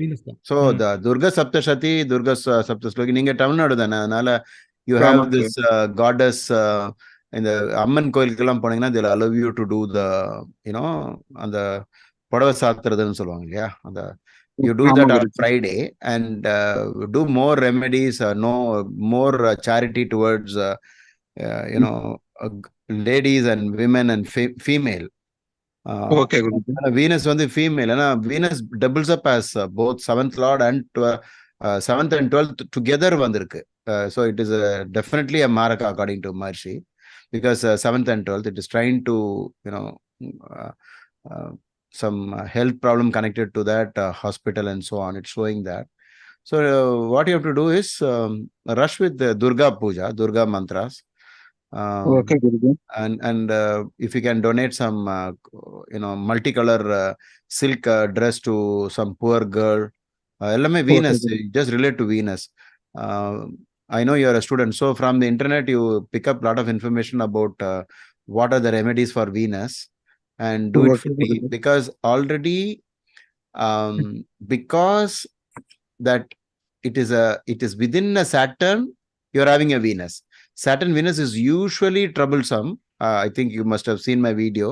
So the Durga Saptashati, Durga Saptasloki, நீங்க தமிழ்நாடு தானே, அதனால you have this goddess இந்த அம்மன் கோயிலுக்கெல்லாம் போனீங்கன்னா they'll allow you to do the அந்த புடவை சாத்துறதுன்னு சொல்லுவாங்க இல்லையா, அந்த you do that on Friday and do more remedies, more charity towards ladies and women and female. Okay, Venus on the female, and Venus doubles up as both 7th lord and 7th and 12th together vandirukku. So it is definitely a maraka according to Maharshi, because 7th and 12th it is trying to some health problem connected to that hospital and so on. It's showing that. So what you have to do is rush with the Durga Puja, Durga mantras. Okay, and if you can donate some multicolor silk dress to some poor girl, ellame Venus, just relate to Venus. I know you are a student, so from the internet you pick up a lot of information about what are the remedies for Venus, and do it fully, because already because that it is within a Saturn, you are having a Venus. Saturn Venus is usually troublesome. I think you must have seen my video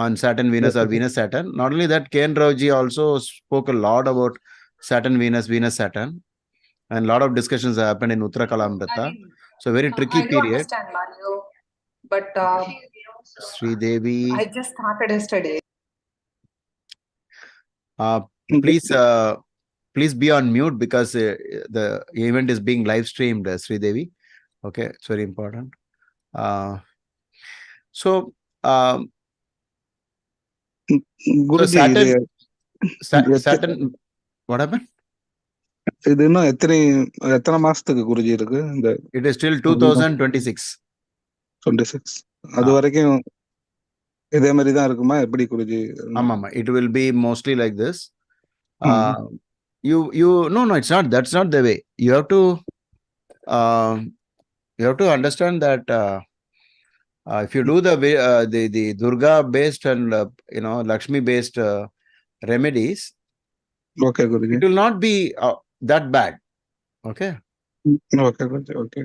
on Saturn Venus or Venus Saturn. Not only that, Ken Rauji also spoke a lot about Saturn Venus, Venus Saturn, and a lot of discussions happened in Uttara Kalamrita. So very tricky period. I do understand, Mario, but Sri Devi, I just started yesterday. please be on mute, because the event is being live streamed, Sri Devi. Okay, it's very important. So Saturn, what happened? இது இன்னும் எத்தனை மாசத்துக்கு குருஜி இருக்கு இந்த It is till 2026. 26? அது வரைக்கும் இதே மாதிரி தான் இருக்குமா எப்படி Guruji? Amama, it will be mostly like this. No, it's not. That's not the way. You have to understand that if you do the Durga based and Lakshmi based remedies, okay, Guruji. It will not be that bad. Okay. Okay, Guruji. Okay.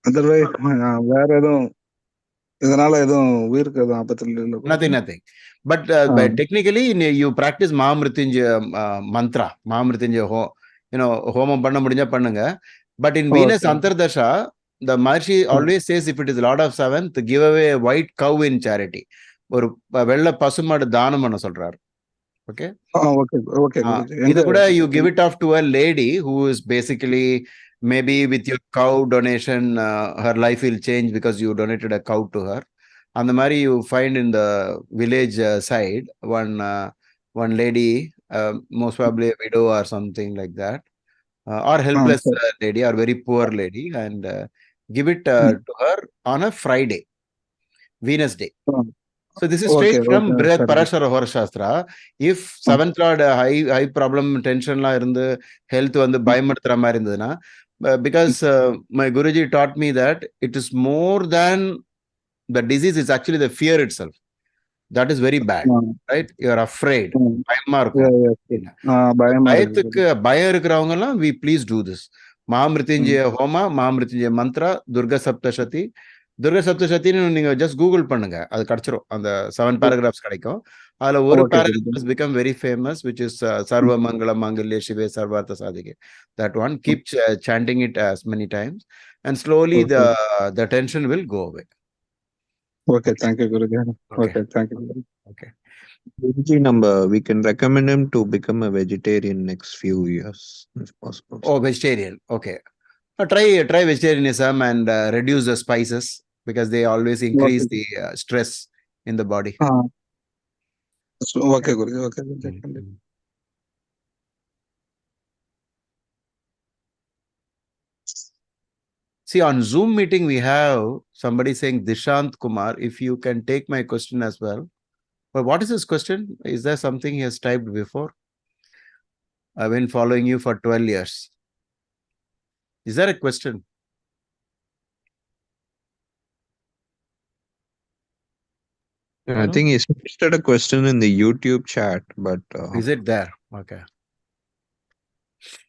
Otherwise, வேற எதுவும் இதனால எதுவும் உயிருக்கு எதுவும் ஆபத்து இல்லை? Nothing. But technically, you practice Mahamrityunjaya mantra, Mahamrityunjaya homam panna mudinja pannunga. But in Venus Antardasha, the Maharshi always says if it is Lord of Seventh, give away a white cow in charity. ஒரு வெள்ள பசுமாடு தானம் பண்ண சொல்றாரு. Okay. Okay. You give it off to a lady who is basically maybe with your cow donation, her life will change because you donated a cow to her. And the Mari you find in the village side one lady, most probably a widow or something like that, or helpless lady or very poor lady, and give it to her on a Friday, Venus day. So this is straight from Brihad Parashara Hora Shastra. If seventh lord high problem tension la irundhu health vandu bayamadra mari irundhuna, because my Guruji taught me that it is more than the disease, is actually the fear itself. That is very bad, right? You are afraid. பயமா இருக்கும். பயம் இருக்கிறவங்க எல்லாம் we please do this. Mahamrityunjaya Homa, Mahamrityunjaya Mantra, Durga Saptashati. Durga Saptashatiன்னு நீங்க just Google பண்ணுங்க, அது கிடைச்சிரும். அந்த 7 paragraphs கிடைக்கும். அதுல ஒரு paragraph has become very famous, which is Sarva Mangala Mangalya Shive Sarvartha Sadhike. That one, keep chanting it as many times, and slowly the tension will go away. Okay, thank you, Guruji. Okay, thank you. Okay. Guruji, we can recommend him to become a vegetarian next few years, if possible. Oh, vegetarian. Okay. Try vegetarianism and reduce the spices, because they always increase the stress in the body. Okay, Guruji. Okay. See, on Zoom meeting, we have somebody saying, Dishant Kumar, if you can take my question as well. But what is his question? Is there something he has typed before? I've been following you for 12 years. Is there a question? I think he posted a question in the YouTube chat, but... Is it there? Okay.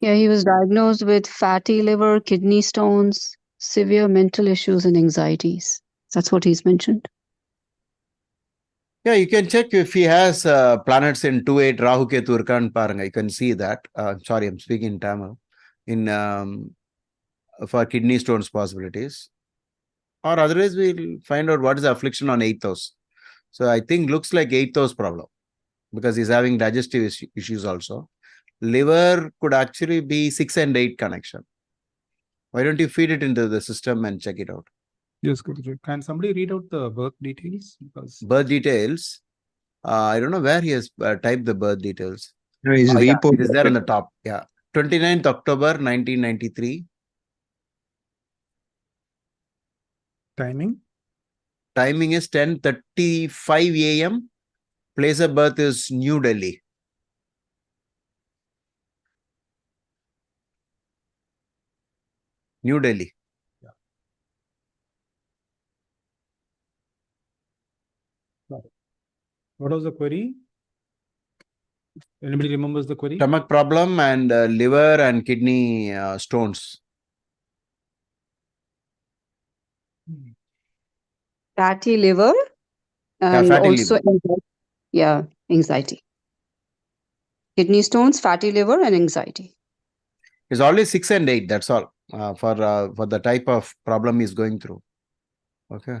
Yeah, he was diagnosed with fatty liver, kidney stones, severe mental issues and anxieties. That's what he's mentioned. Yeah, you can check if he has planets in 2.8 Rahu Ketu Irkan Paranga. You can see that. Sorry, I'm speaking in Tamil. For kidney stones possibilities. Or otherwise, we'll find out what is the affliction on 8th house. So I think looks like 8th house problem, because he's having digestive issues also. Liver could actually be 6 and 8 connection. Why don't you feed it into the system and check it out? Yes, Guruji. Can somebody read out the birth details? Because birth details, I don't know where he has typed the birth details. No, it is there on the top. Yeah, 29th October 1993. Timing is 10:35 a.m. Place of birth is New Delhi. New Delhi. Yeah. What was the query? Anybody remembers the query? Stomach problem and liver and kidney stones. Fatty liver and fatty also anxiety. Kidney stones, fatty liver and anxiety. It's only 6 and 8, that's all, for the type of problem he's going through. Okay.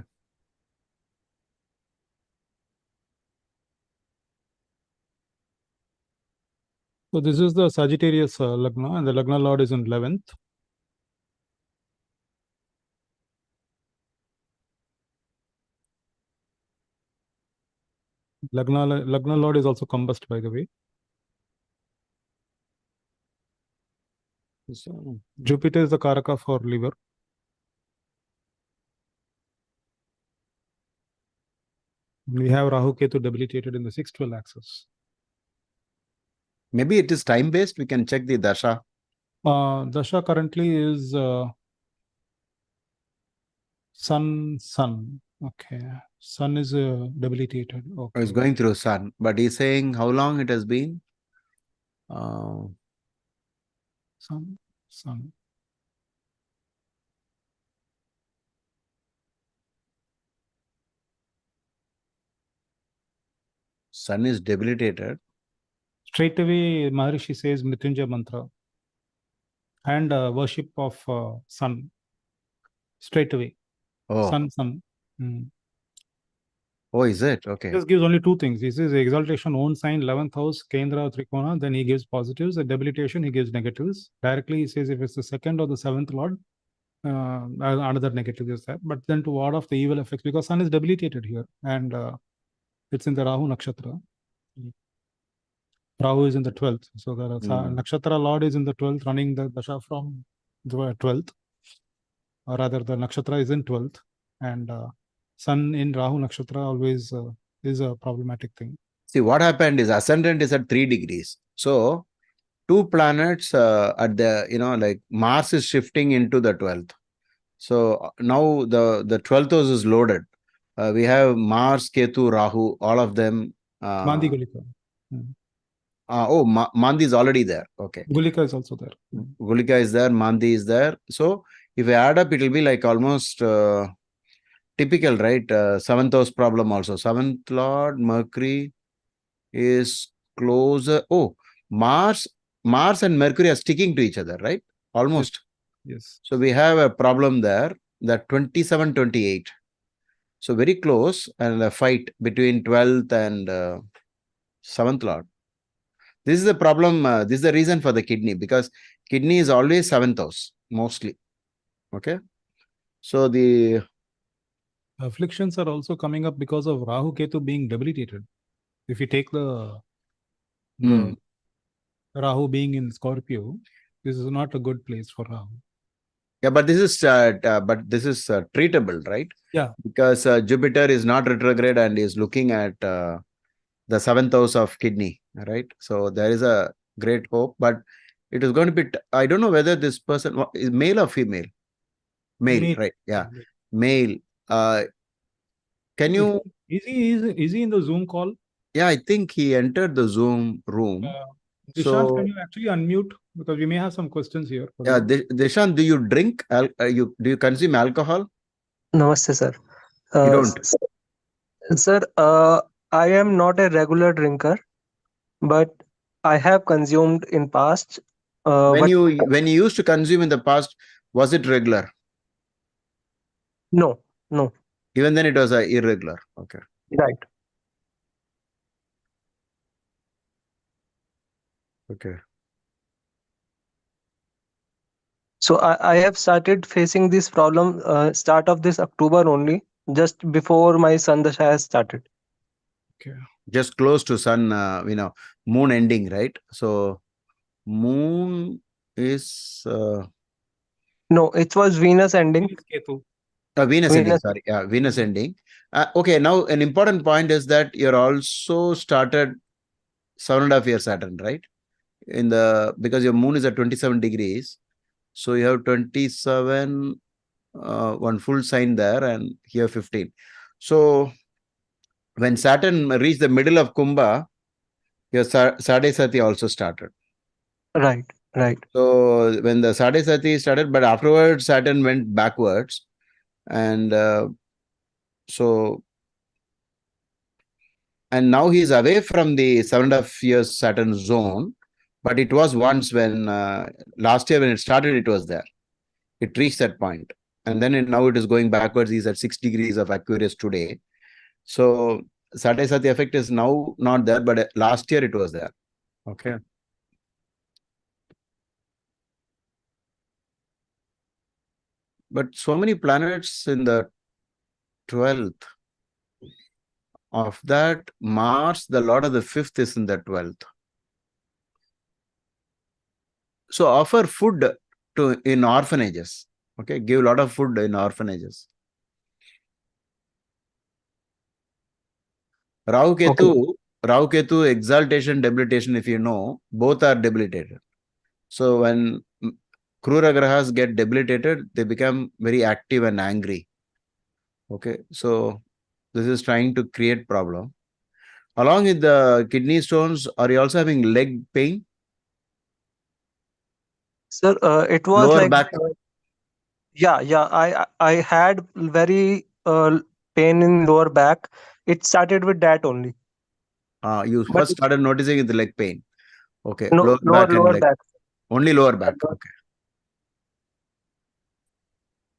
So this is the Sagittarius Lagna, and the Lagna Lord is in 11th. Lagna Lord is also combust, by the way. So, Jupiter is the Karaka for liver. We have Rahu Ketu debilitated in the 6-12 axis. maybe it is time based. We can check the dasha. Dasha currently is Sun. Okay. Sun is debilitated. Okay. It's going through sun, but he's saying how long it has been. Sun. Sun is debilitated. Straight away, Maharishi says Mrityunjaya mantra and worship of sun. Straight away. Oh. Sun. Oh, is it? Okay. This gives only two things. He says exaltation, own sign, 11th house, Kendra, Trikona. Then he gives positives. The debilitation, he gives negatives. Directly, he says if it's the 2nd or the 7th lord, another negative is there. But then to ward off the evil effects, because sun is debilitated here and it's in the Rahu Nakshatra. Rahu is in the 12th. So the Nakshatra Lord is in the 12th, running the Dasha from the 12th. Or rather, the Nakshatra is in 12th. And Sun in Rahu Nakshatra always is a problematic thing. See, what happened is ascendant is at 3 degrees. So, 2 planets at the, like Mars is shifting into the 12th. So, now the 12th house is loaded. We have Mars, Ketu, Rahu, all of them. Mandi Gulika. Mandi is already there. Okay. Gulika is also there. Gulika is there, Mandi is there. So, if we add up, it will be like almost typical, right? 7th house problem also. 7th Lord, Mercury is closer. Oh, Mars and Mercury are sticking to each other, right? Almost. Yes. So, we have a problem there, that 27, 28. So, very close, and a fight between 12th and 7th Lord. This is the problem. This is the reason for the kidney, because kidney is always 7th house, mostly. Okay. So, the afflictions are also coming up because of Rahu Ketu being debilitated. If you take the Rahu being in Scorpio, this is not a good place for Rahu. Yeah, but this is treatable, right? Yeah. Because Jupiter is not retrograde and is looking at the 7th house of kidney, right? So there is a great hope, but it is going to be. I don't know whether this person is male or female. Male, right? Yeah, male. Can you? Is he in the Zoom call? Yeah, I think he entered the Zoom room. Dishant, can you actually unmute, because we may have some questions here. Yeah, Dishant, do you drink? Do you consume alcohol? Namaste, sir. You don't? Sir, I am not a regular drinker, but I have consumed in past. When you used to consume in the past, was it regular? No. Even then it was irregular. Okay. Right. Okay. So I have started facing this problem start of this October only, just before my Sun Dasha has started. Okay. Just close to Sun, moon ending, right? So moon is no, it was Venus ending. Venus ending, sorry. Yeah, Venus ending. Okay, now an important point is that you're also started 7.5 year Saturn, right? Because your moon is at 27 degrees. So you have 27, one full sign there, and here 15. So when Saturn reached the middle of Kumbha, your Sade Sati also started. Right. So when the Sade Sati started, but afterwards Saturn went backwards. And and now he is away from the 7.5 years Saturn zone. But it was once when last year when it started, it was there. It reached that point. And then now it is going backwards. He's at 6 degrees of Aquarius today. So Sade Sati effect is now not there, but last year it was there. Okay. But so many planets in the 12th. Of that, Mars, the Lord of the 5th, is in the 12th. So offer food in orphanages. Okay, give a lot of food in orphanages. Rahu Ketu, exaltation, debilitation, if you know, both are debilitated. So when Krura Grahas get debilitated, they become very active and angry. Okay, so this is trying to create problem. Along with the kidney stones, are you also having leg pain? Sir, it was Lower like back? yeah. I had very pain in lower back. It started with that only. You But first started noticing the leg pain. Okay, no, lower back and lower leg. back. Only lower back. Okay.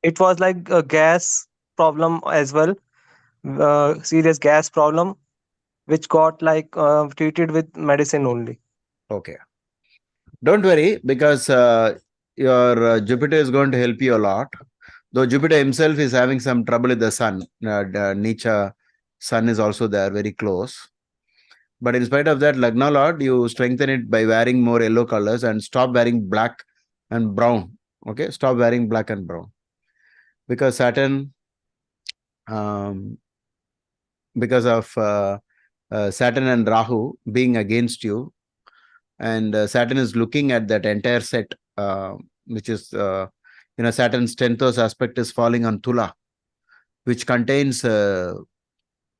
It was like a gas problem as well, serious gas problem, which got like treated with medicine only. Okay. Don't worry, because your Jupiter is going to help you a lot. Though Jupiter himself is having some trouble with the sun. Nietzsche sun is also there, very close. But in spite of that, Lagna Lord, you strengthen it by wearing more yellow colors and stop wearing black and brown. Okay, stop wearing black and brown. Because Saturn, because of Saturn and Rahu being against you, and Saturn is looking at that entire set, which is, Saturn's 10th house aspect is falling on Tula, which contains, the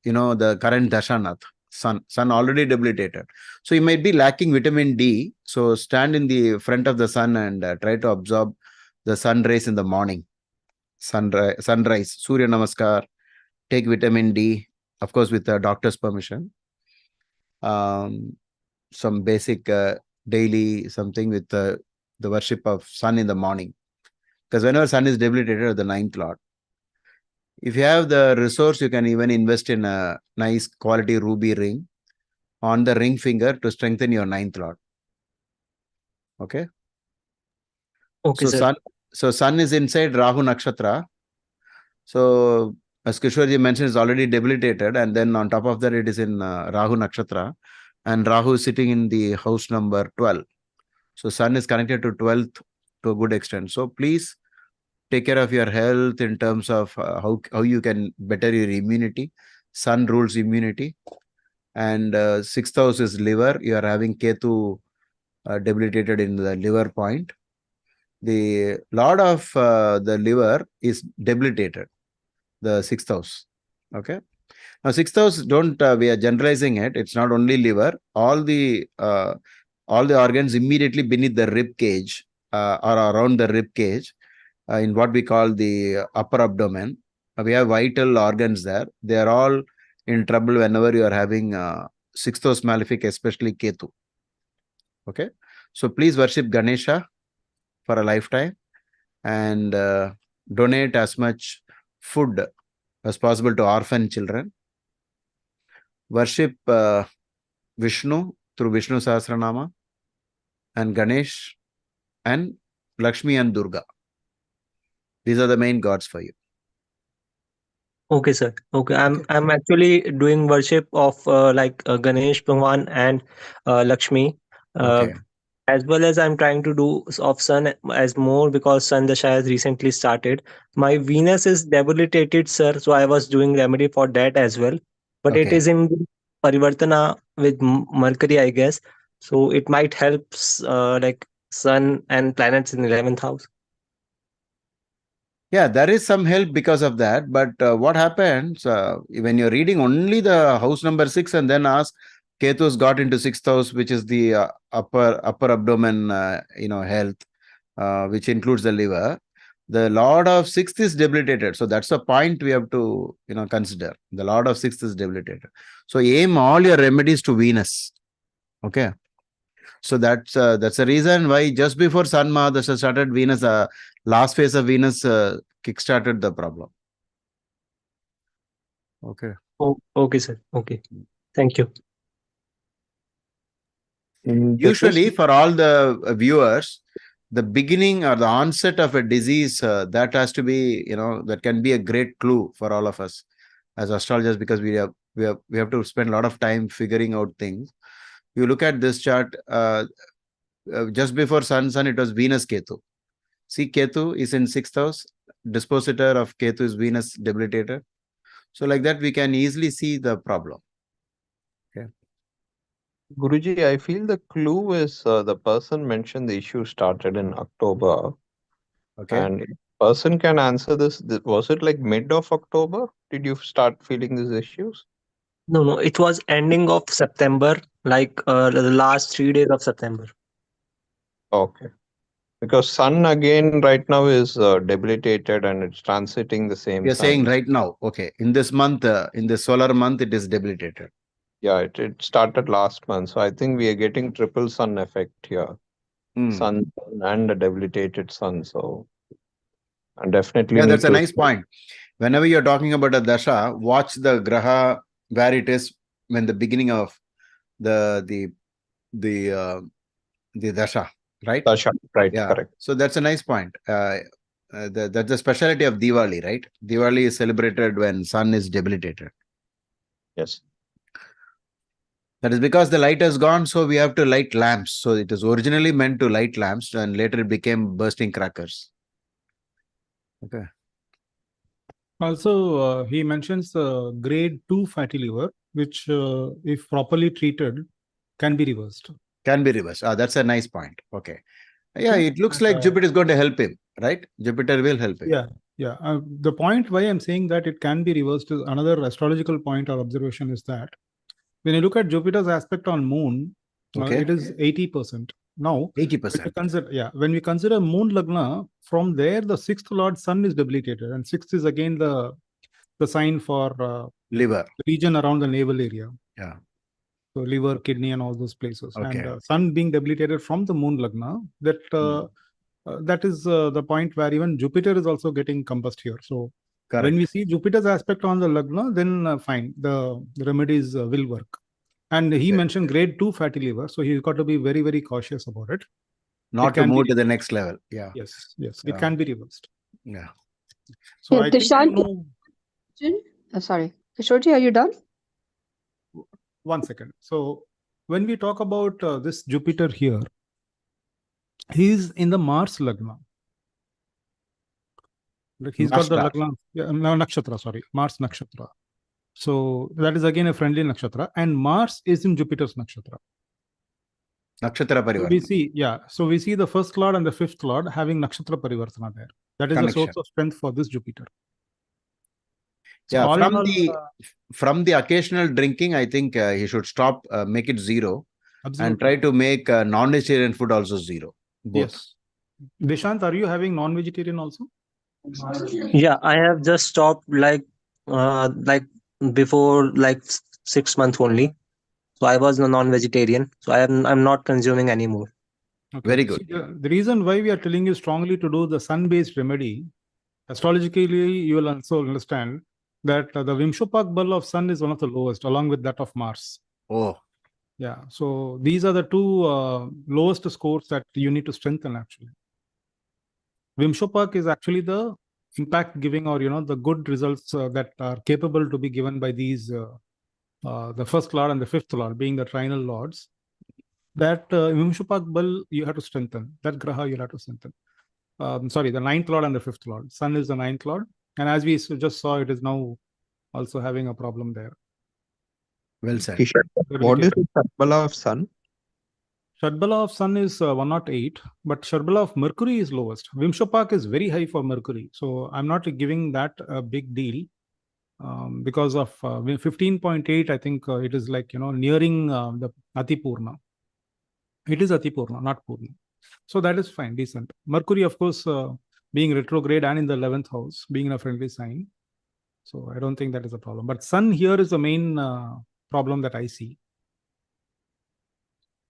current Dashanath. Sun already debilitated. So you might be lacking vitamin D. So stand in the front of the sun and try to absorb the sun rays in the morning. Sunrise, Surya Namaskar, take vitamin D, of course, with the doctor's permission. Some basic daily something with the worship of sun in the morning. Because whenever sun is debilitated at the 9th lord, if you have the resource, you can even invest in a nice quality ruby ring on the ring finger to strengthen your 9th lord. Okay. Okay, so sir. sun is inside Rahu Nakshatra. So as Kishorji mentioned, it's already debilitated, and then on top of that, it is in Rahu Nakshatra, and Rahu is sitting in the house number 12. So sun is connected to 12th to a good extent. So please take care of your health in terms of how you can better your immunity. Sun rules immunity. And 6th house is liver. You are having Ketu debilitated in the liver point. The lord of the liver is debilitated, the 6th house. Okay. Now 6th house, don't we are generalizing it. It's not only liver. All the organs immediately beneath the rib cage or around the rib cage, in what we call the upper abdomen. We have vital organs there. They are all in trouble whenever you are having 6th house malefic, especially Ketu. Okay. So please worship Ganesha for a lifetime and donate as much food as possible to orphan children. Worship Vishnu through Vishnu Sahasranama and Ganesh and Lakshmi and Durga. These are the main gods for you. Okay, sir. Okay, I'm actually doing worship of Ganesh Bhagwan and Lakshmi. Okay. As well as I'm trying to do of Sun as more, because Sun Dasha has recently started. My Venus is debilitated, sir, so I was doing remedy for that as well. But it Okay. is in Parivartana with Mercury, I guess. So it might help like Sun and planets in 11th house. Yeah, there is some help because of that. But what happens when you're reading only the house number 6 and then ask Ketu's got into 6th house, which is the upper abdomen, health, which includes the liver. The lord of 6th is debilitated. So that's a point we have to, consider. The lord of 6th is debilitated. So aim all your remedies to Venus. Okay. So that's the reason why just before Sun Mahadasha started, Venus, last phase of Venus kickstarted the problem. Okay. Oh, okay, sir. Okay. Thank you. Usually for all the viewers, the beginning or the onset of a disease, that has to be, that can be a great clue for all of us as astrologers, because we have to spend a lot of time figuring out things. You look at this chart, Just before Sun, it was Venus Ketu. See, Ketu is in 6th house. Dispositor of Ketu is Venus debilitated. So like that, we can easily see the problem. Okay. Guruji, I feel the clue is the person mentioned the issue started in October. Okay. And person can answer this. Was it like mid of October? Did you start feeling these issues? No, it was ending of September, like the last 3 days of September. Okay. Because Sun again right now is debilitated and it's transiting the same You're saying signs. right now, okay. In this month, in the solar month, it is debilitated. Yeah, it started last month. So I think we are getting triple Sun effect here. Sun and a debilitated Sun. So and definitely Yeah, need that's a to nice point. Whenever you're talking about a dasha, watch the graha where it is when the beginning of the dasha, right? Dasha, right, Yeah. correct. So that's a nice point. That's the specialty of Diwali, right? Diwali is celebrated when sun is debilitated. Yes. That is because the light has gone, so we have to light lamps. So it is originally meant to light lamps, and later it became bursting crackers. Okay. Also, he mentions grade 2 fatty liver, which, if properly treated, can be reversed. Can be reversed. That's a nice point. Okay. Yeah, Okay. it looks like Jupiter is going to help him, right? Jupiter will help him. Yeah, yeah. The point why I'm saying that it can be reversed is another astrological point or observation is that when you look at Jupiter's aspect on Moon, Okay. it is 80%. Now, 80%. when we consider Moon Lagna, from there the 6th Lord Sun is debilitated, and 6th is again the sign for liver, the region around the navel area. Yeah. So liver, kidney, and all those places. Okay. And Sun being debilitated from the Moon Lagna, that is the point where even Jupiter is also getting combust here. So Correct. when we see Jupiter's aspect on the Lagna, then fine, the remedies will work. And he mentioned grade 2 fatty liver, so he's got to be very, very cautious about it. Not to move to the next level. Yeah. Yes, it can be reversed. Yeah. So Yeah, I think sorry, Kishorji, are you done? One second. So when we talk about this Jupiter here, he's in the Mars Lagna. Like he's got the Lagna, Nakshatra, sorry, Mars Nakshatra. So that is again a friendly Nakshatra, and Mars is in Jupiter's Nakshatra. Nakshatra Parivartana. So we see, so we see the 1st Lord and the 5th Lord having Nakshatra Parivartana there. That is the source of strength for this Jupiter. So yeah, from the occasional drinking, I think he should stop, make it 0. Absolutely. And try to make non-vegetarian food also 0. Both. Yes. Dishant, are you having non-vegetarian also? Yeah, I have just stopped like before like 6 months only. So I was a non-vegetarian. So I'm not consuming anymore. Okay. Very good. See, the reason why we are telling you strongly to do the sun-based remedy, astrologically, you will also understand that the Vimshopak bal of Sun is one of the lowest, along with that of Mars. Oh. Yeah. So these are the two lowest scores that you need to strengthen actually. Vimshopak is actually the impact giving, or the good results that are capable to be given by these the 1st Lord and the 5th Lord being the trinal lords. That Vimshopak bal you have to strengthen. That graha you have to strengthen. Sorry, the 9th Lord and the 5th Lord. Sun is the 9th Lord, and as we just saw, it is now also having a problem there. Well said. What is the Shadbala of Sun? Shadbala of Sun is 108, but Shadbala of Mercury is lowest. Vimshopak is very high for Mercury, so I'm not giving that a big deal because of 15.8. I think it is like nearing the Atipurna. It is Atipurna, not Purna. So that is fine, decent. Mercury, of course, being retrograde and in the 11th house, being in a friendly sign. So I don't think that is a problem. But Sun here is the main problem that I see.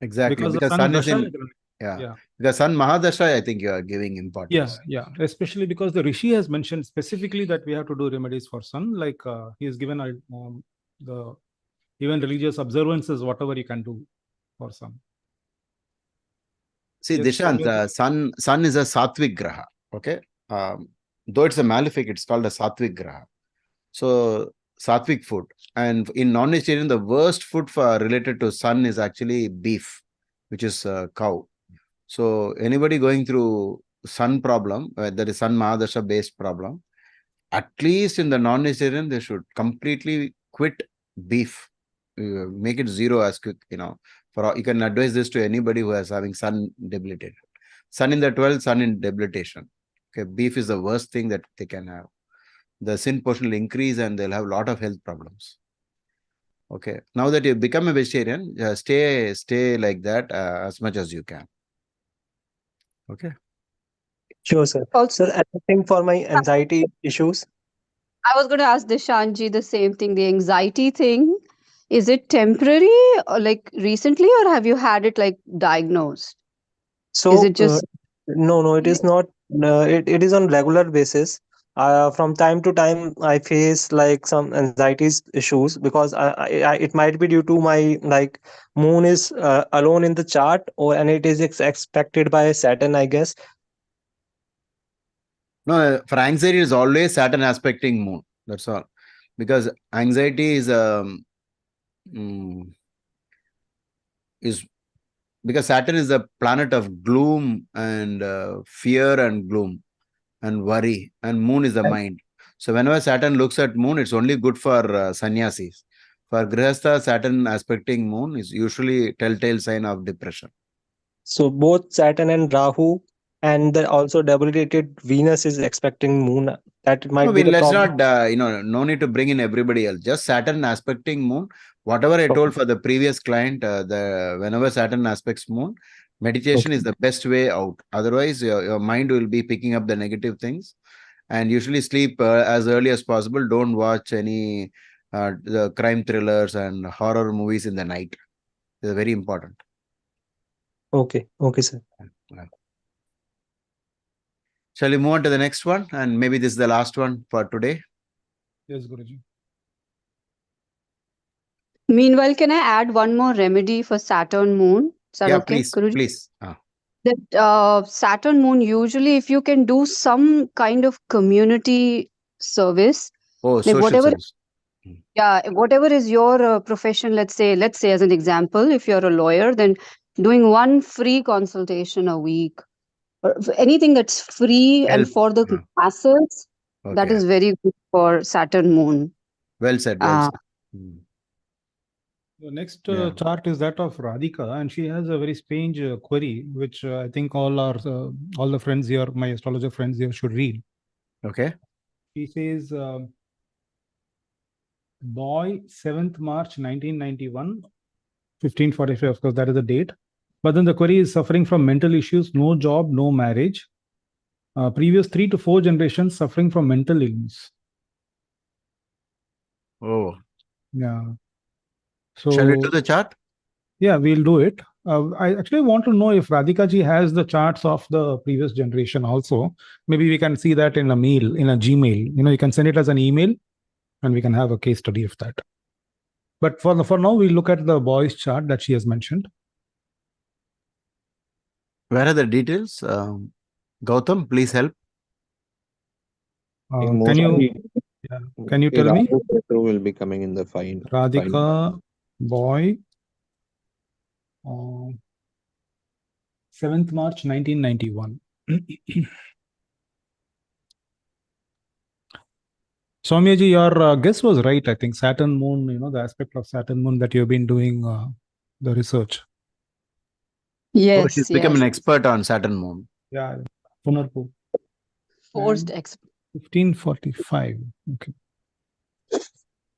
Exactly. Because Sun is in... Yeah. The Sun Mahadasha, I think you are giving importance. Yeah. Especially because the Rishi has mentioned specifically that we have to do remedies for Sun. Like he has given the even religious observances, whatever you can do for Sun. See, yes, Dishant, Sun is a Sattvic Graha. Okay. Though it's a malefic, it's called a Sattvic Graha. So, Sattvic food. And in non-vegetarian, the worst food related to Sun is actually beef, which is cow. So anybody going through sun problem, that is sun Mahadasha based problem, at least in the non-vegetarian, they should completely quit beef. Make it zero as quick, you can advise this to anybody who is having sun debilitated. Sun in the 12th, sun in debilitation. Okay, beef is the worst thing that they can have. The sin portion will increase and they'll have a lot of health problems. Okay, now that you become a vegetarian, stay like that as much as you can. Okay. Sure, sir. Also, Sir, anything for my anxiety issues? I was going to ask Dishanji the same thing. The anxiety thing, is it temporary or like recently, or have you had it like diagnosed? Is So, it just no, it is not. It is on regular basis. From time to time, I face like some anxieties issues because it might be due to my like moon is alone in the chart, or and it is expected by Saturn, I guess. No, for anxiety is always Saturn aspecting moon. That's all. Because anxiety is because Saturn is the planet of gloom and fear and gloom and worry, and moon is the mind. So whenever Saturn looks at moon, it's only good for sannyasis. For grihastha, Saturn aspecting moon is usually telltale sign of depression. So both Saturn and Rahu, and also debilitated Venus is expecting moon. That might be the let's problem. not, no need to bring in everybody else. Just Saturn aspecting moon. Whatever I told for the previous client, whenever Saturn aspects moon, meditation is the best way out. Otherwise, your mind will be picking up the negative things. And usually sleep as early as possible. Don't watch any the crime thrillers and horror movies in the night. They're very important. Okay, sir. Yeah. Shall we move on to the next one? And maybe this is the last one for today. Yes, Guruji. Meanwhile, can I add one more remedy for Saturn moon? Is that okay, please, Guruji? please. That Saturn moon, usually if you can do some kind of community service, like Social whatever, service. whatever is your profession, let's say as an example, if you're a lawyer, then doing one free consultation a week, or anything that's free and for the masses, that is very good for Saturn moon. Well said. Well said. The next chart is that of Radhika, and she has a very strange query, which I think all the friends here, my astrologer friends here, should read. Okay. She says, boy, 7th March 1991, 1545, of course, that is the date. But then the query is suffering from mental issues, no job, no marriage. Previous 3 to 4 generations suffering from mental illness. Oh. Yeah. So, shall we do the chart? Yeah, we'll do it. I actually want to know if Radhika ji has the charts of the previous generation also. Maybe we can see that in a mail, in a Gmail. You can send it as an email and we can have a case study of that. But for now, we'll look at the boy's chart that she has mentioned. Where are the details? Gautam, please help. Can you tell me? Will be coming in the fine. Radhika, boy, 7th March 1991. Soumyaji, your guess was right. I think Saturn moon, the aspect of Saturn moon that you've been doing the research. Yes, she's become an expert on Saturn moon. Yeah, Punarpu. Forced expert. 1545. Okay.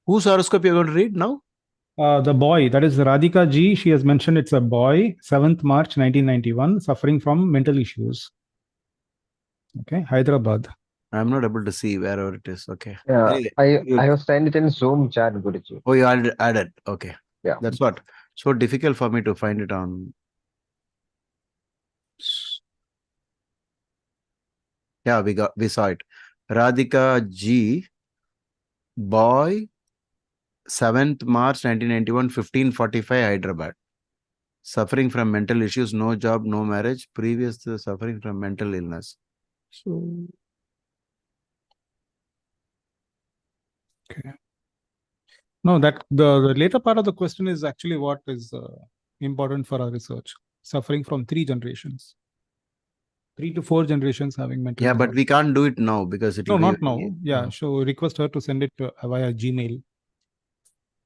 Whose horoscope you're going to read now? The boy, that is Radhika Ji. She has mentioned it's a boy, 7th March 1991, suffering from mental issues. Okay, Hyderabad. I'm not able to see wherever it is. Okay. Yeah, I have sent it in Zoom chat, Guruji. Oh, you added. Okay. Yeah. That's what. So difficult for me to find it on. Yeah, we saw it. Radhika G. Boy, 7th March 1991, 1545, Hyderabad. Suffering from mental issues, no job, no marriage. Previous to suffering from mental illness. So, okay. No, that the later part of the question is actually what is important for our research. Suffering from 3 generations. 3 to 4 generations having mental Yeah, but disorder. we can't do it now because it No, will be not now. Yeah, so request her to send it via Gmail.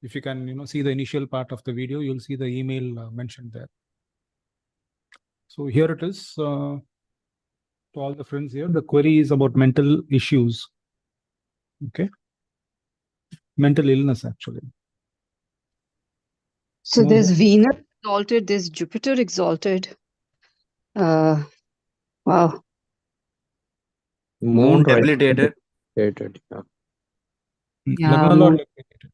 If you can, see the initial part of the video, you'll see the email mentioned there. So here it is. To all the friends here, the query is about mental issues. Okay. Mental illness, actually. So there's Venus exalted, there's Jupiter exalted. Wow. Moon debilitated. Yeah. Yeah, Lagna Lord debilitated.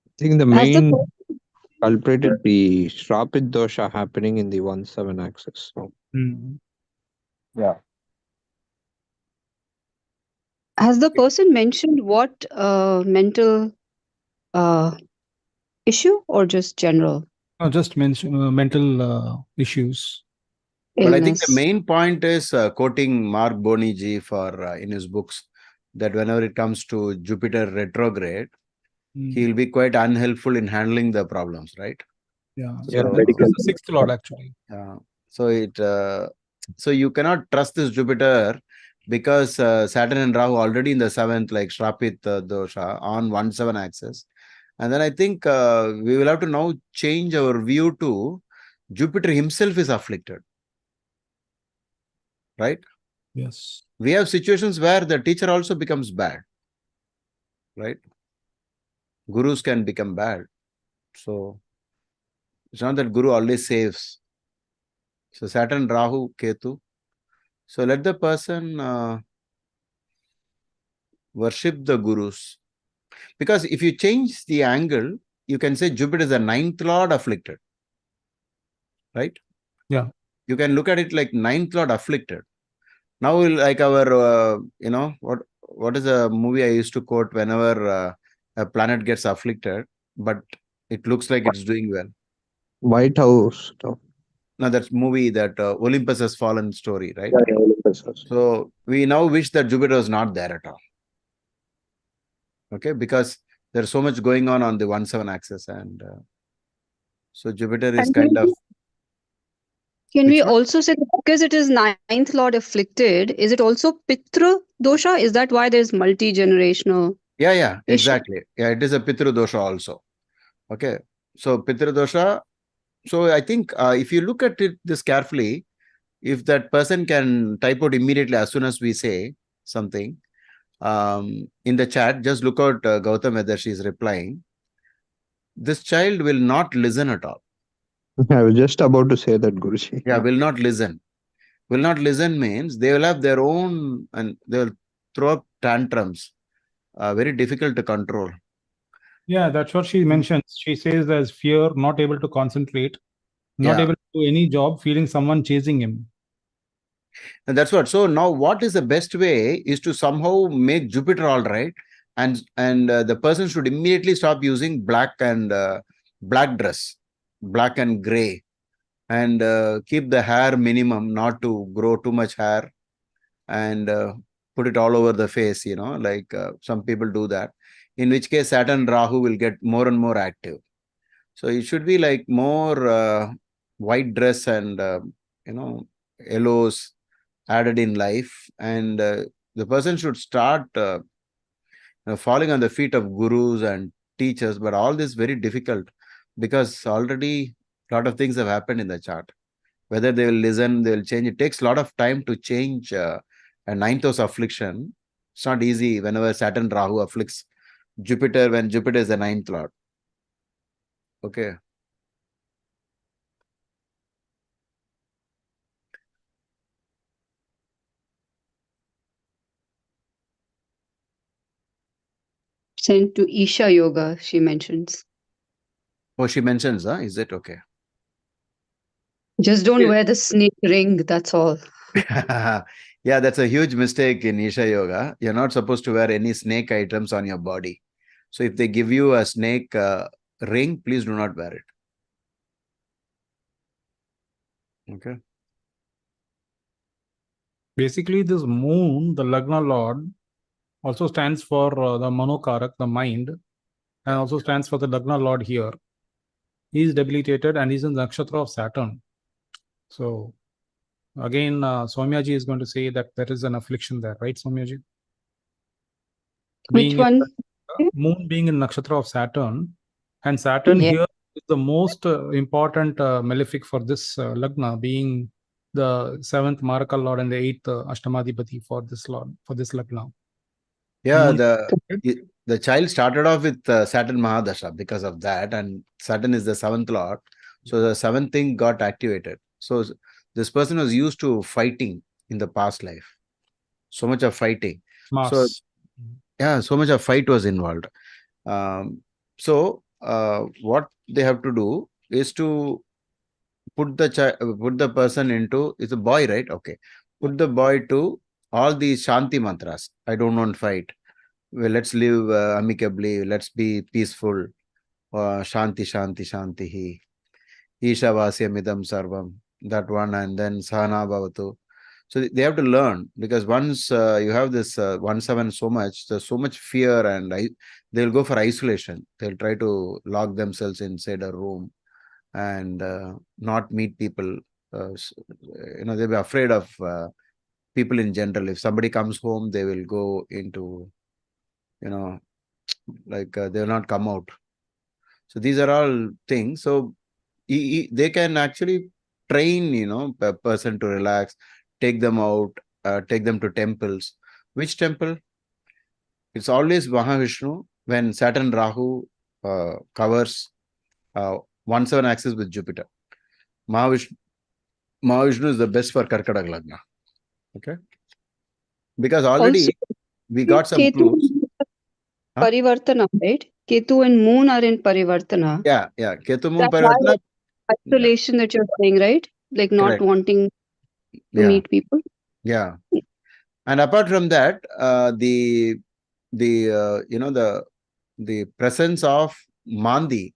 I think the main culprit is the Shrapit dosha happening in the 1/7 axis. So. Yeah. Has the person mentioned what mental issue or just general? No, just mention mental issues. But I think the Illness. main point is quoting Mark Boniji for in his books that whenever it comes to Jupiter retrograde, he will be quite unhelpful in handling the problems, right? Yeah, So, that's the 6th lord actually. Yeah. So so you cannot trust this Jupiter because Saturn and Rahu already in the 7th, like Shrapit dosha on 1/7 axis. And then I think we will have to now change our view to Jupiter himself is afflicted. Right? Yes. We have situations where the teacher also becomes bad. Right? Gurus can become bad. So it's not that Guru always saves. So Saturn, Rahu, Ketu. So let the person worship the Gurus. Because if you change the angle, you can say Jupiter is the 9th lord afflicted. Right? Yeah. You can look at it like 9th lord afflicted. Now, like our, what is a movie I used to quote whenever a planet gets afflicted, but it looks like it's doing well. White House. Now, that's movie that Olympus Has Fallen story, right? Yeah, Olympus Has. So we now wish that Jupiter was not there at all. Okay, because there's so much going on the 1/7 axis, and so Jupiter is kind of. Can we also say that because it is 9th lord afflicted, is it also Pitra dosha? Is that why there's multi-generational? Yeah, exactly. Yeah, it is a Pitru dosha also. Okay, so Pitru dosha. So I think if you look at this carefully, if that person can type out immediately as soon as we say something in the chat, just look out Gautam whether she is replying. This child will not listen at all. I was just about to say that, Guruji. Yeah, will not listen. Will not listen means they will have their own and they will throw up tantrums. Very difficult to control. Yeah, that's what she mentions. She says there's fear, not able to concentrate, not able to do any job, feeling someone chasing him. And that's what. So now what is the best way is to somehow make Jupiter all right. And the person should immediately stop using black and black dress, black and gray, and keep the hair minimum, not to grow too much hair and put it all over the face, like some people do that. In which case Saturn Rahu will get more and more active. So it should be like more white dress and, yellows added in life. And the person should start falling on the feet of gurus and teachers. But all this is very difficult because already a lot of things have happened in the chart. Whether they will listen, they will change. It takes a lot of time to change a 9th house affliction. It's not easy whenever Saturn Rahu afflicts Jupiter when Jupiter is the 9th lord. Okay. Sent to Isha Yoga, she mentions. Oh, she mentions, is it? Okay. Just don't wear the snake ring, that's all. Yeah, that's a huge mistake in Isha Yoga. You're not supposed to wear any snake items on your body. So if they give you a snake ring, please do not wear it. Okay. Basically, this moon, the Lagna Lord, also stands for the Manokarak, the mind. and also stands for the Lagna Lord here. He is debilitated and he's in the nakshatra of Saturn. So again, Soumyaji is going to say that there is an affliction there, right, Soumyaji? Which one? Moon being in nakshatra of Saturn, and Saturn here is the most important malefic for this Lagna, being the 7th Maraka Lord and the 8th Ashtamadipati for this Lord, for this Lagna. Yeah, the child started off with Saturn Mahadasha because of that, and Saturn is the 7th Lord. So the 7th thing got activated. So this person was used to fighting in the past life. So much of fighting. So yeah, so much of fight was involved. So what they have to do is to put the person into, it's a boy, right? Okay. Put the boy to all these Shanti mantras. I don't want fight. Well, let's live amicably. Let's be peaceful. Shanti, Shanti, Shanti. Isha Vasyamidam Sarvam. That one, and then Sahana Bhavatu. So they have to learn, because once you have this 1-7 so much, there's so much fear, and they'll go for isolation. They'll try to lock themselves inside a room and not meet people. They'll be afraid of people in general. If somebody comes home, they will go into, they will not come out. So these are all things. So they can actually train, a person to relax, take them out, take them to temples. Which temple? It's always Mahavishnu when Saturn Rahu covers 1-7 axis with Jupiter. Mahavishnu is the best for Karkadag Lagna. Okay? Because already also, we got some Ketu clues. Parivartana, right? Ketu and Moon are in Parivartana. Yeah. Ketu Moon Parivartana. Isolation that you're saying, right? Like not Correct. wanting to meet people. Yeah. And apart from that, the presence of Mandi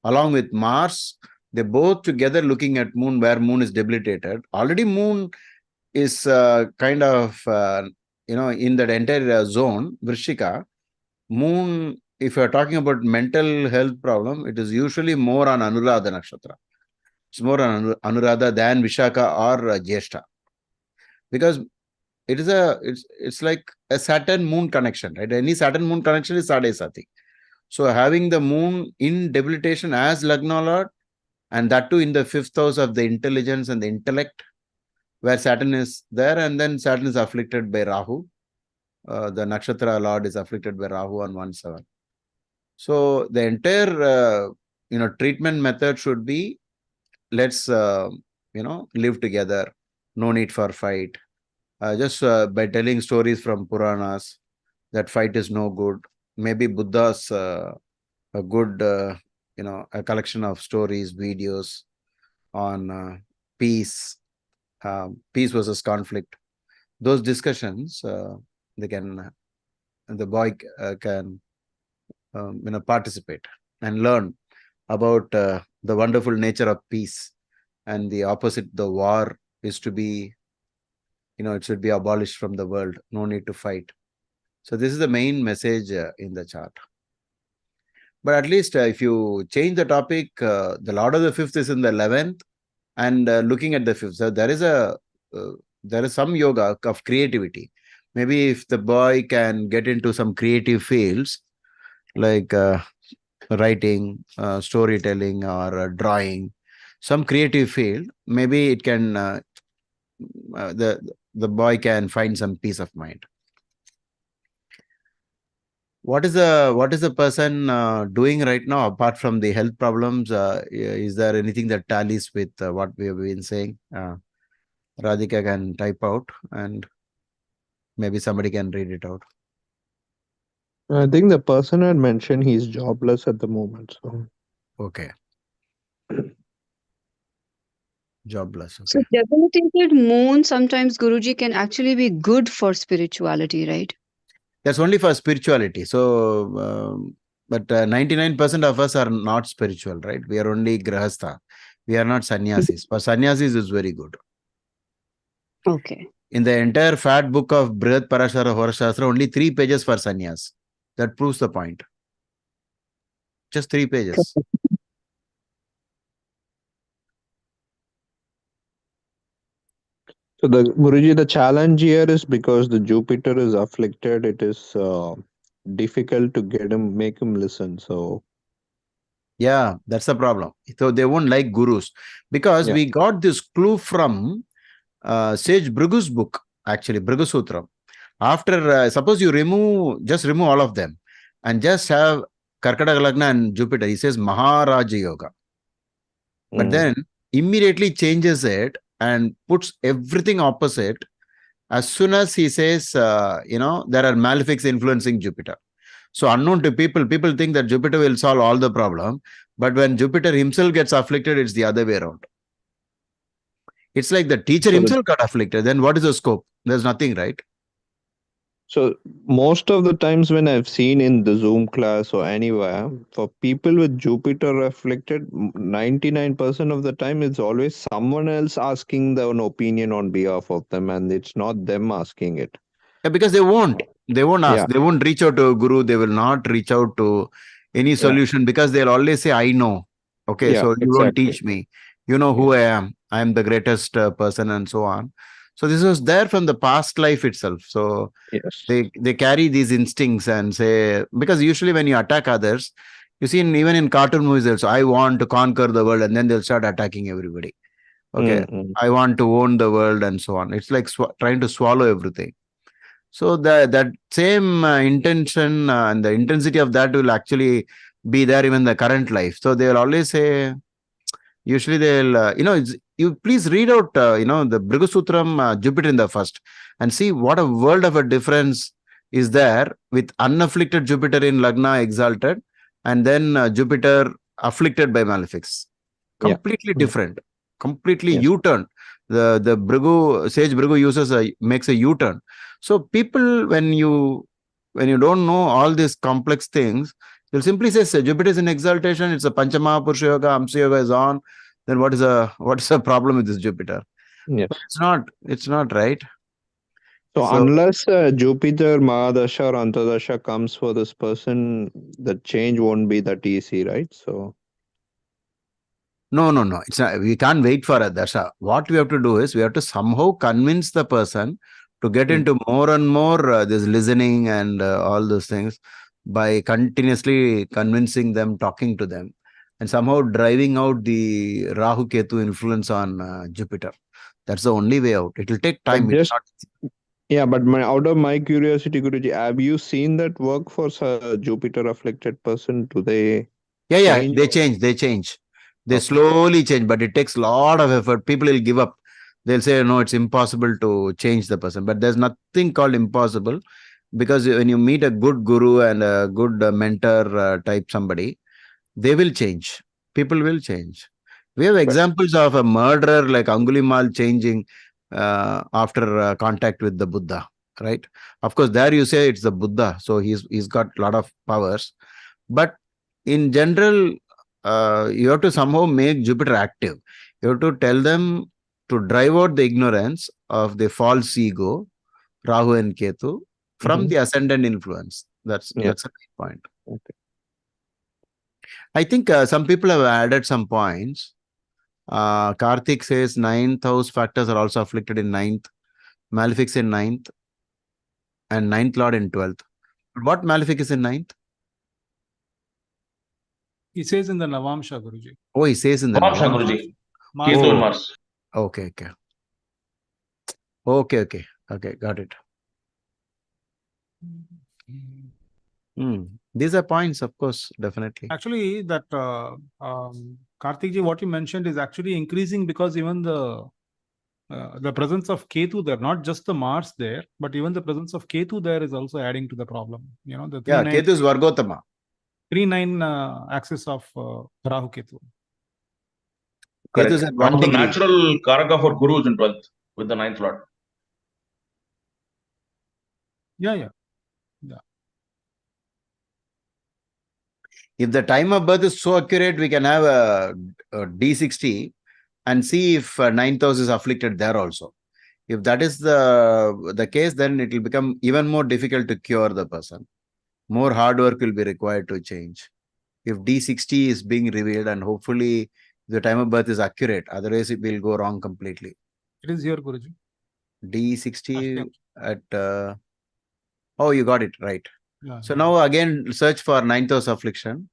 along with Mars, they both together looking at Moon, where Moon is debilitated. Already Moon is kind of in that entire zone, Vrishika. Moon, if you are talking about mental health problem, it is usually more on Anuradha Nakshatra. It's more on Anuradha than Vishaka or Jyeshta. Because it's like a Saturn Moon connection, right? Any Saturn Moon connection is Sade Sati. So having the Moon in debilitation as Lagna Lord, and that too in the 5th house of the intelligence and the intellect, where Saturn is there, and then Saturn is afflicted by Rahu. The Nakshatra Lord is afflicted by Rahu on 1-7. So the entire treatment method should be, let's live together, no need for fight. Just by telling stories from Puranas that fight is no good. Maybe Buddha's a good a collection of stories, videos on peace, peace versus conflict. Those discussions the boy can participate and learn about the wonderful nature of peace, and the opposite, the war, is to be, it should be abolished from the world. No need to fight. So this is the main message in the chart. But at least if you change the topic, the Lord of the 5th is in the 11th, and looking at the 5th, so there is some yoga of creativity. Maybe if the boy can get into some creative fields like writing, storytelling, or drawing, some creative field, maybe it can the boy can find some peace of mind. What is the person doing right now apart from the health problems? Is there anything that tallies with what we have been saying? Radhika can type out, and maybe somebody can read it out. I think the person had mentioned he's jobless at the moment. So okay. Jobless. Okay. So debilitated Moon sometimes, Guruji, can actually be good for spirituality, right? That's only for spirituality. So, but 99% of us are not spiritual, right? We are only grahastha. We are not sannyasis. For sannyasis, is very good. Okay. In the entire fat book of Brihat Parashara Horashastra, only 3 pages for sannyas. That proves the point. Just 3 pages. So the Guruji, the challenge here is because the Jupiter is afflicted, it is difficult to make him listen. So Yeah, that's the problem. So they won't like gurus, because we got this clue from Sage Bhrigu's book, actually, Bhrigu Sutra. After, suppose you just remove all of them and just have Karkataka Lagna and Jupiter. He says Maharaja Yoga. But then immediately changes it and puts everything opposite as soon as he says, there are malefics influencing Jupiter. So unknown to people think that Jupiter will solve all the problem. But when Jupiter himself gets afflicted, it's the other way around. It's like the teacher himself got afflicted. Then what is the scope? There's nothing, right? So most of the times when I've seen in the Zoom class or anywhere, for people with Jupiter afflicted, 99% of the time it's always someone else asking an opinion on behalf of them, and it's not them asking it. Yeah, because they won't ask. They won't reach out to a guru. They will not reach out to any solution, because they'll always say, I know. Okay, so you don't teach me. You know who I am. I am the greatest person, and so on. So this was there from the past life itself. So they carry these instincts and say, because usually when you attack others, you see even in cartoon movies also, I want to conquer the world, and then they'll start attacking everybody. Okay, I want to own the world, and so on. It's like trying to swallow everything. So that same intention and the intensity of that will actually be there even in the current life. So they'll always say, usually they'll, you please read out, the Bhrigu Sutram, Jupiter in the first, and see what a world of a difference is there with unafflicted Jupiter in Lagna exalted, and then Jupiter afflicted by malefics. Completely different, completely U-turn. The Sage Bhrigu makes a U-turn. So people, when you don't know all these complex things, you'll simply say Jupiter is in exaltation, it's a Panchama Purusha Yoga, Amsa Yoga is on. Then what is the problem with this Jupiter? Yes. It's not right. So unless Jupiter, Mahadasha or Antardasha comes for this person, the change won't be that easy, right? So No. It's not, we can't wait for a dasha. What we have to do is we have to somehow convince the person to get into more and more this listening and all those things by continuously convincing them, talking to them, and somehow driving out the Rahu Ketu influence on Jupiter. That's the only way out. It will take time. But out of my curiosity, Guruji, have you seen that work for a Jupiter afflicted person? Do they? They change. They slowly change, but it takes a lot of effort. People will give up. They'll say, no, it's impossible to change the person. But there's nothing called impossible, because when you meet a good guru and a good mentor type somebody, they will change. People will change. We have examples of a murderer like Angulimal changing after contact with the Buddha, right? Of course, there you say it's the Buddha, so he's got a lot of powers. But in general, you have to somehow make Jupiter active. You have to tell them to drive out the ignorance of the false ego, Rahu and Ketu, from the ascendant influence. That's a big point. I think some people have added some points. Karthik says 9th house factors are also afflicted in 9th, malefics in 9th, and 9th lord in 12th. What malefic is in 9th? He says in the Navamsha, Guruji. Oh, he says in the Navamsha, Guruji. Ketu and Mars. Okay, got it. These are points, of course, definitely. Actually, that Karthik ji, what you mentioned is actually increasing, because even the presence of Ketu there, not just the Mars there, but even the presence of Ketu there is also adding to the problem. Ketu is Vargotama. 3-9 axis of Rahu Ketu. Ketu is at 1 the degree. Natural Karaka for Guru is in 12th with the 9th lord. Yeah. If the time of birth is so accurate, we can have a D60 and see if 9th house is afflicted there also. If that is the case, then it will become even more difficult to cure the person. More hard work will be required to change. if D60 is being revealed, and hopefully the time of birth is accurate. Otherwise, it will go wrong completely. It is here, Guruji. D60 at... oh, you got it right. Yeah, So yeah. now again, search for ninth house affliction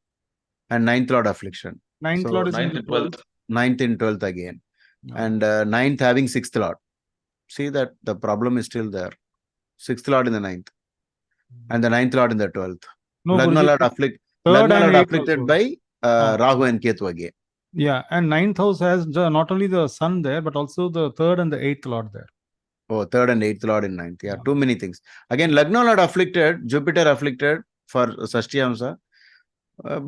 and ninth lord affliction. Ninth So lord is in Ninth the and 12th. ninth in 12th again. Yeah. And ninth having sixth lord. See that the problem is still there. Sixth lord in the ninth. And the ninth lord in the 12th. No, Lagna Guruji, lord third Lagna and lord eighth afflicted also. by Rahu and Ketu again. Yeah, and ninth house has not only the sun there, but also the third and the eighth lord there. Oh, third and eighth lord in ninth. Yeah, Yeah. too many things. Again, Lagna lord afflicted, Jupiter afflicted for Sashtiyamsa.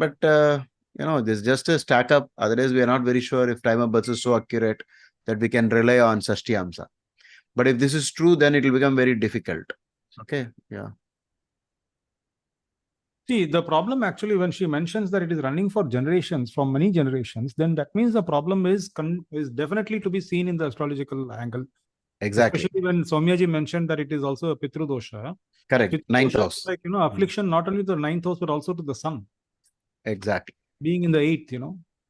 But this is just a stack up. Otherwise, we are not very sure if time of birth is so accurate that we can rely on Sashtiyamsa. But if this is true, then it will become very difficult. Okay. Yeah. See, the problem actually, when she mentions that it is running for generations, from many generations, then that means the problem is definitely to be seen in the astrological angle. Exactly. Especially when Soumyaji mentioned that it is also a Pitru dosha. Correct. Pitru Ninth dosha house. is like, affliction not only to the ninth house, but also to the sun. Exactly. Being in the eighth,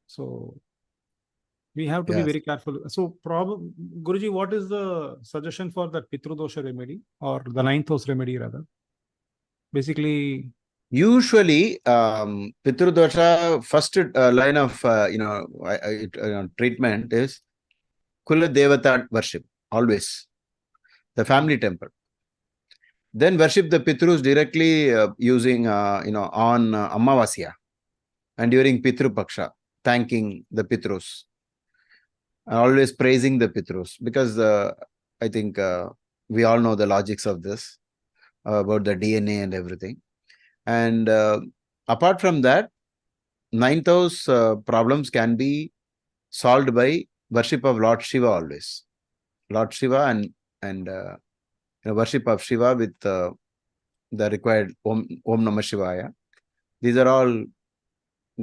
So we have to be very careful. So, Guruji, what is the suggestion for that Pitru dosha remedy, or the ninth house remedy rather? Basically, usually, Pitru dosha first line of treatment is Kula Devata worship, always. The family temple. Then worship the Pitrus directly using, on Amavasya and during Pitru Paksha, thanking the Pitrus. Always praising the Pitrus, because I think we all know the logics of this, about the DNA and everything. And apart from that, ninth house problems can be solved by worship of Lord Shiva always. Lord Shiva and worship of Shiva with the required Om Namah Shivaya. These are all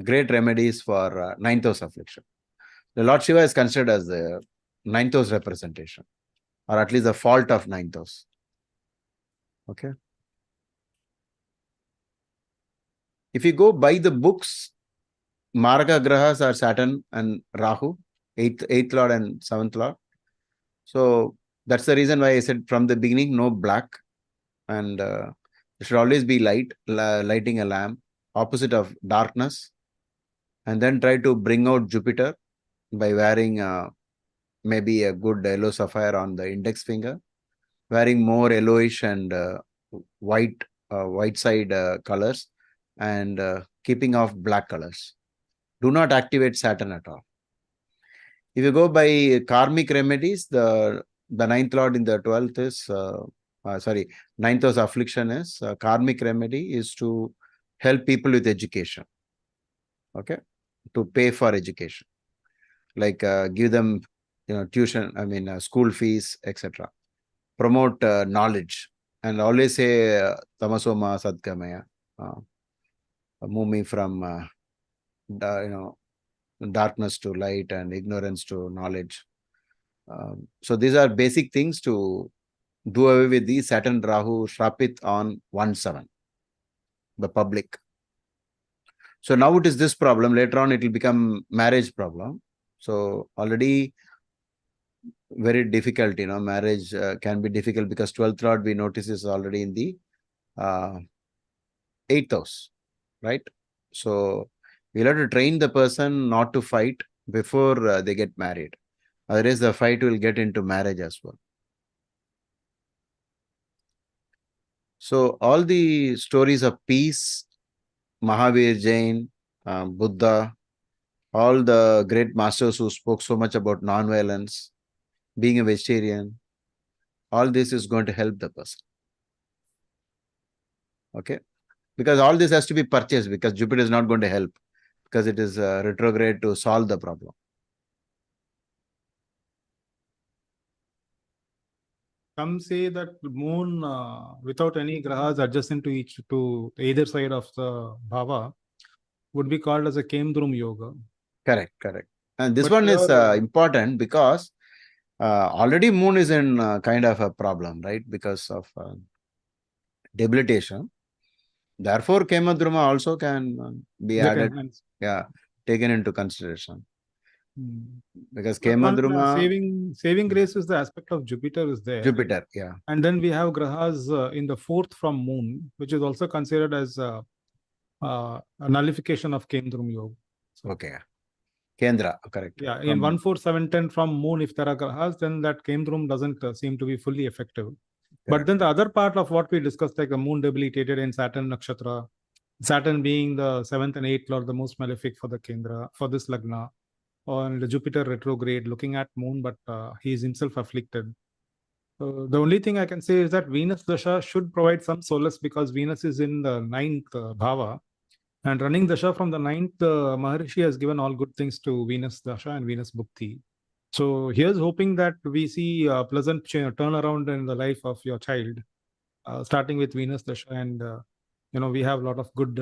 great remedies for ninth house affliction. The Lord Shiva is considered as the ninth house representation, or at least the fault of ninth house. Okay. If you go by the books, Marga Grahas are Saturn and Rahu, eighth lord and seventh lord. So that's the reason why I said from the beginning, no black. And it should always be lighting a lamp, opposite of darkness. And then try to bring out Jupiter by wearing maybe a good yellow sapphire on the index finger, wearing more yellowish and white side colors, and keeping off black colors. Do not activate Saturn at all. If you go by karmic remedies, the ninth lord in the 12th is, ninth house affliction is, karmic remedy is to help people with education. Okay. To pay for education. Like give them, tuition, school fees, etc. Promote knowledge. And always say, Tamasoma Sadgamaya. Move me from, darkness to light and ignorance to knowledge. So these are basic things to do away with the Saturn Rahu Shrapit on 1/7, the public. So now it is this problem. Later on, it will become marriage problem. So already very difficult, marriage can be difficult because 12th lord we notice is already in the 8th house, right? So we'll have to train the person not to fight before they get married. Otherwise, the fight will get into marriage as well. So all the stories of peace, Mahavir Jain, Buddha, all the great masters who spoke so much about non-violence, being a vegetarian, all this is going to help the person. Okay. Because all this has to be purchased, because Jupiter is not going to help, because it is retrograde to solve the problem. Some say that moon without any grahas adjacent to either side of the bhava would be called as a Kemdrum yoga. Correct. And this one is important because already moon is in kind of a problem, right? Because of debilitation. Therefore, Kemadruma also can be They can added. hence. Yeah, taken into consideration. Because But one, Kemadruma, saving grace is the aspect of Jupiter is there. Jupiter, yeah. And then we have grahas in the fourth from moon, which is also considered as a nullification of Kendrum Yoga. So, Okay. Kendra, correct. yeah, in 1, 4, 7, 10 from moon, if there are grahas, then that Kendrum doesn't seem to be fully effective. But then the other part of what we discussed, like the moon debilitated in Saturn Nakshatra, Saturn being the 7th and 8th Lord, the most malefic for the Kendra, for this Lagna, or the Jupiter retrograde, looking at moon, but he is himself afflicted. The only thing I can say is that Venus Dasha should provide some solace because Venus is in the 9th Bhava. And running Dasha from the 9th, Maharishi has given all good things to Venus Dasha and Venus Bhukti. So here's hoping that we see a pleasant turnaround in the life of your child, starting with Venus Dasha. And, we have a lot of good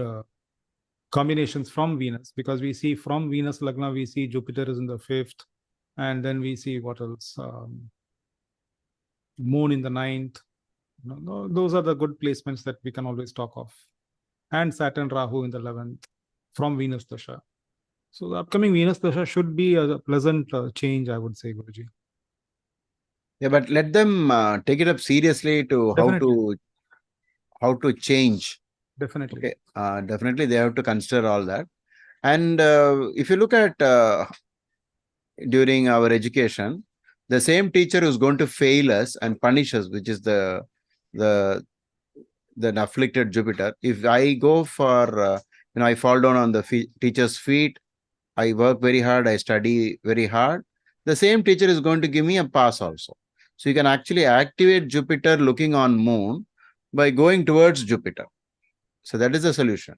combinations from Venus, because we see from Venus Lagna, we see Jupiter is in the 5th. And then we see what else? Moon in the 9th. Those are the good placements that we can always talk of. And Saturn Rahu in the 11th from Venus Dasha. So the upcoming Venus Dasha should be a pleasant change, I would say, Guruji. Yeah, but let them take it up seriously to how to change. Definitely. Okay, definitely they have to consider all that. And if you look at during our education, the same teacher who's going to fail us and punish us, which is the afflicted Jupiter. If I go for, I fall down on the teacher's feet, I work very hard, I study very hard, the same teacher is going to give me a pass also. So you can actually activate Jupiter looking on moon by going towards Jupiter. So that is the solution.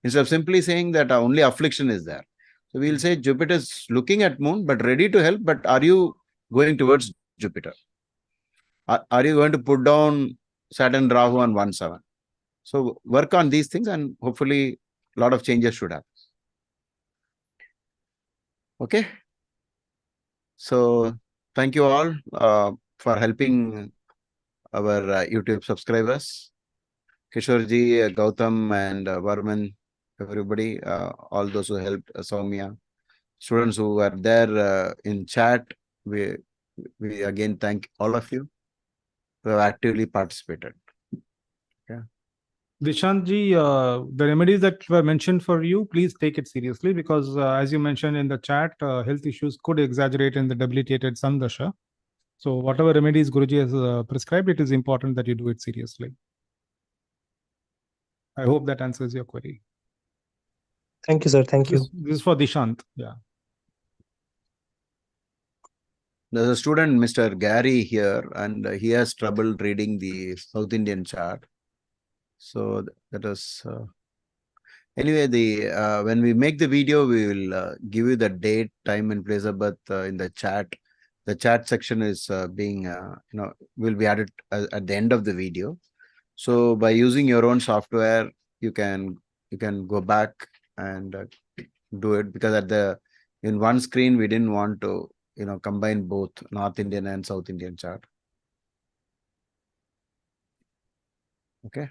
Instead of simply saying that only affliction is there. So we'll say Jupiter is looking at moon, but ready to help, but are you going towards Jupiter? Are you going to put down Saturn Rahu on 1/7? So work on these things and hopefully a lot of changes should happen. Okay. So thank you all for helping our YouTube subscribers. Kishorji, Gautam and Varman, everybody, all those who helped, Soumya, students who were there in chat, we again thank all of you who have actively participated. Yeah. Dishantji, the remedies that were mentioned for you, please take it seriously, because as you mentioned in the chat, health issues could exaggerate in the debilitated Sun Dasha. So whatever remedies Guruji has prescribed, it is important that you do it seriously. I hope that answers your query. Thank you, sir. Thank you. This is for Dishant. Yeah. There's a student, Mr. Gary here, and he has trouble reading the South Indian chart. So that is anyway. When we make the video, we will give you the date, time, and place of birth in the chat. The chat section is being will be added at the end of the video. So by using your own software, you can go back and do it, because in one screen we didn't want to combine both North Indian and South Indian chart. Okay.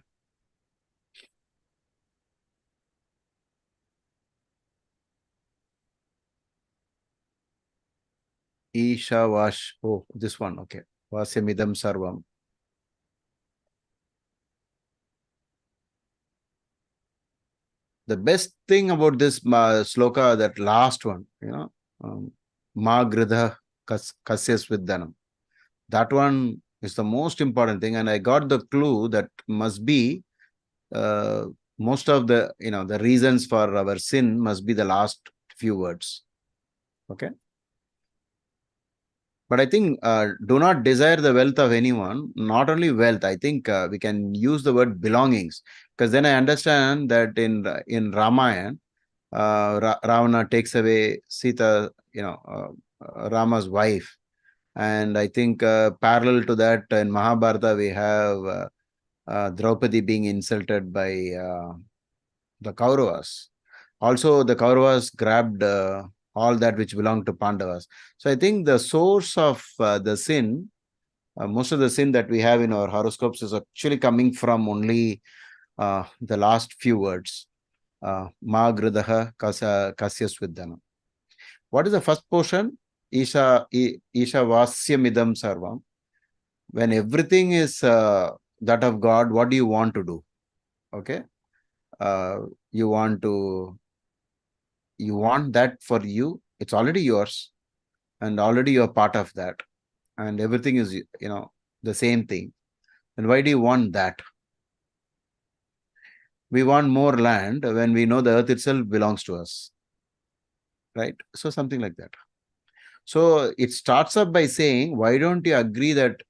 Isha Vash. Oh, this one. Okay. Vasyamidam Sarvam. The best thing about this sloka, that last one, Ma Gridha Kasyas Vidyanam. That one is the most important thing. And I got the clue that must be most of the, the reasons for our sin must be the last few words. Okay. But I think do not desire the wealth of anyone. Not only wealth, I think we can use the word belongings, because then I understand that in Ramayana, Ravana takes away Sita, Rama's wife. And I think parallel to that, in Mahabharata, we have Draupadi being insulted by the Kauravas. Also, the Kauravas grabbed all that which belonged to Pandavas. So I think the source of the sin, most of the sin that we have in our horoscopes is actually coming from only the last few words. Ma Gridaha Kasyas Viddhanam. What is the first portion? Isha Vasyamidam Sarvam. When everything is that of God, what do you want to do? Okay. You want that for you. It's already yours. And already you're part of that. And everything is, the same thing. And why do you want that? We want more land when we know the earth itself belongs to us. Right? So something like that. So it starts up by saying, why don't you agree that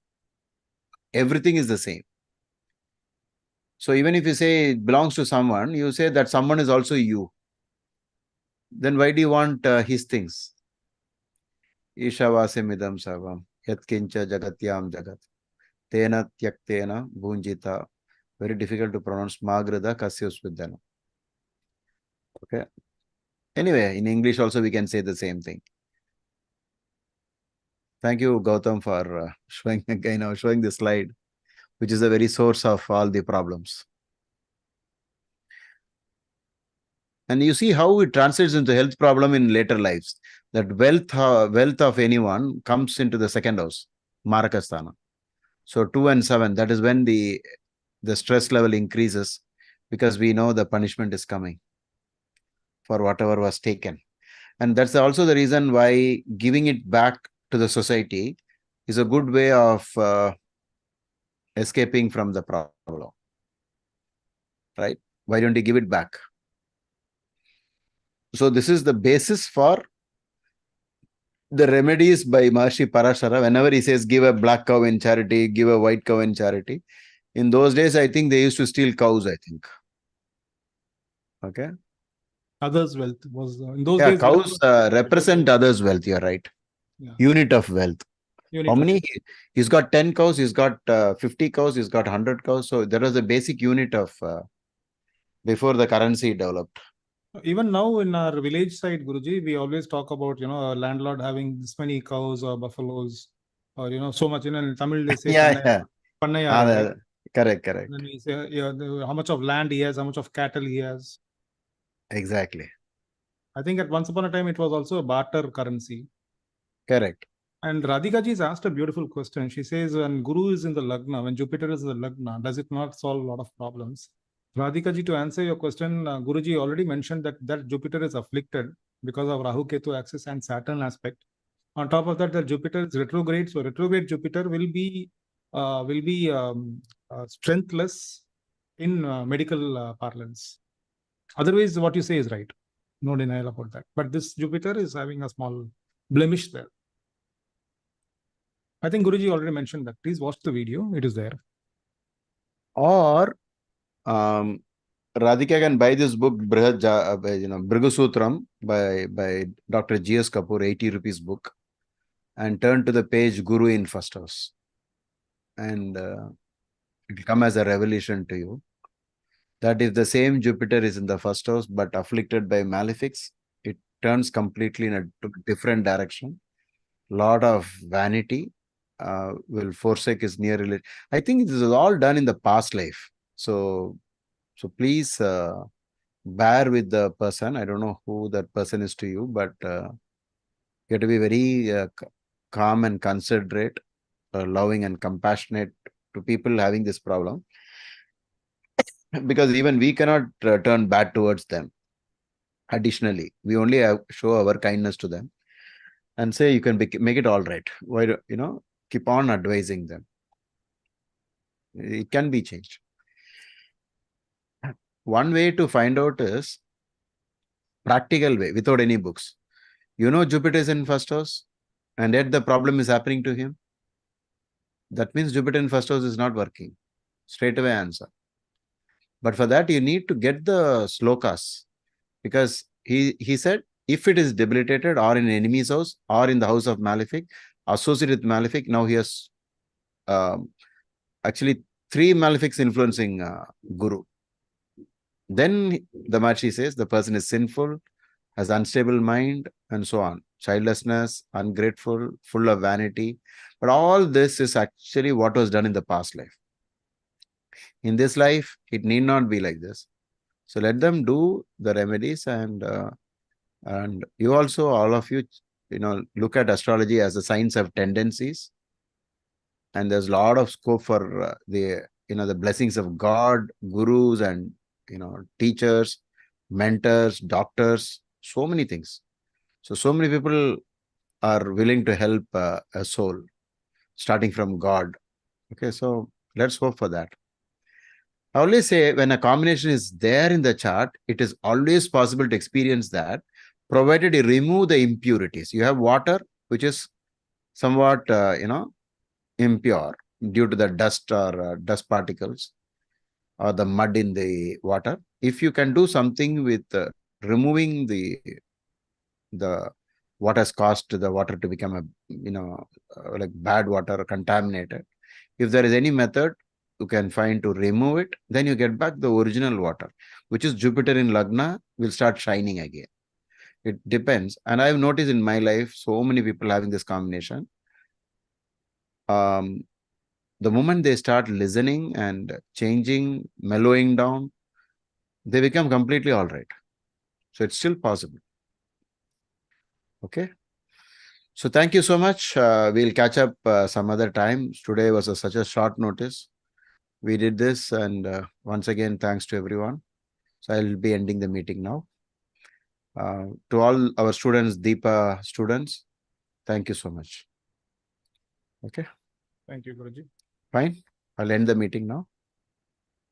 everything is the same? So even if you say it belongs to someone, you say that someone is also you. Then why do you want his things? Ishavasimidam sarvam yatkincha jagatyam jagat tena tyaktena bhunjita. Very difficult to pronounce. Magrada kasyus vidyana. Okay. Anyway, in English also we can say the same thing. Thank you, Gautam, for showing the slide, which is the very source of all the problems. And you see how it translates into health problem in later lives. That wealth of anyone comes into the second house, Marakasthana. So 2 and 7, that is when the stress level increases, because we know the punishment is coming for whatever was taken. And that's also the reason why giving it back to the society is a good way of escaping from the problem. Right? Why don't you give it back? So this is the basis for the remedies by Maharishi Parashara. Whenever he says give a black cow in charity, give a white cow in charity. In those days, I think they used to steal cows, I think. Okay. Others' wealth was in those days. Cows represent others' wealth. You're right. Yeah. Unit of wealth. Unit How many? of He's got 10 cows, he's got 50 cows, he's got 100 cows. So there was a basic unit of before the currency developed. Even now in our village side, Guruji, we always talk about, a landlord having this many cows or buffaloes, or, so much. In Tamil, they say Pannaya, right? Correct. And then we say how much of land he has, how much of cattle he has. Exactly. I think at once upon a time, it was also a barter currency. Correct. And Radhika ji has asked a beautiful question. She says, when Guru is in the Lagna, when Jupiter is in the Lagna, does it not solve a lot of problems? Radhika ji, to answer your question, Guruji already mentioned that Jupiter is afflicted because of Rahu Ketu axis and Saturn aspect. On top of that, the Jupiter is retrograde. So retrograde Jupiter will be strengthless in medical parlance. Otherwise, what you say is right. No denial about that. But this Jupiter is having a small blemish there. I think Guruji already mentioned that. Please watch the video. It is there. Or Radhika can buy this book, Bhrigu Sutram by Dr. G.S. Kapoor, 80 rupees book, and turn to the page Guru in first house. And it will come as a revelation to you that if the same Jupiter is in the first house but afflicted by malefics, it turns completely in a different direction. Lot of vanity will forsake his near relation. I think this is all done in the past life. So please bear with the person. I don't know who that person is to you, but you have to be very calm and considerate, loving and compassionate to people having this problem. Because even we cannot turn bad towards them. Additionally, we only show our kindness to them and say you can make it all right. Why keep on advising them. It can be changed. One way to find out is practical way, without any books. Jupiter is in first house, and yet the problem is happening to him. That means Jupiter in first house is not working. Straight away answer. But for that, you need to get the slokas, because he said, if it is debilitated or in enemy's house or in the house of malefic, associated with malefic, now he has actually 3 malefics influencing Guru. Then the Maharishi says the person is sinful, has unstable mind, and so on. Childlessness, ungrateful, full of vanity. But all this is actually what was done in the past life. In this life, it need not be like this. So let them do the remedies, and you also, all of you, look at astrology as a science of tendencies, and there's a lot of scope for the blessings of God, gurus, and teachers, mentors, doctors, so many things. So many people are willing to help a soul, starting from God. Okay, so let's hope for that. I always say when a combination is there in the chart, it is always possible to experience that, provided you remove the impurities. You have water, which is somewhat, impure due to the dust or dust particles or the mud in the water. If you can do something with removing the what has caused the water to become like bad water or contaminated, if there is any method you can find to remove it, then you get back the original water, which is Jupiter in Lagna, will start shining again. It depends. And I've noticed in my life, so many people having this combination. The moment they start listening and changing, mellowing down, they become completely all right. So it's still possible. Okay. So thank you so much. We'll catch up some other time. Today was such a short notice. We did this, and once again, thanks to everyone. So I'll be ending the meeting now. To all our students, DIPA students, thank you so much. Okay. Thank you, Guruji. Fine. I'll end the meeting now.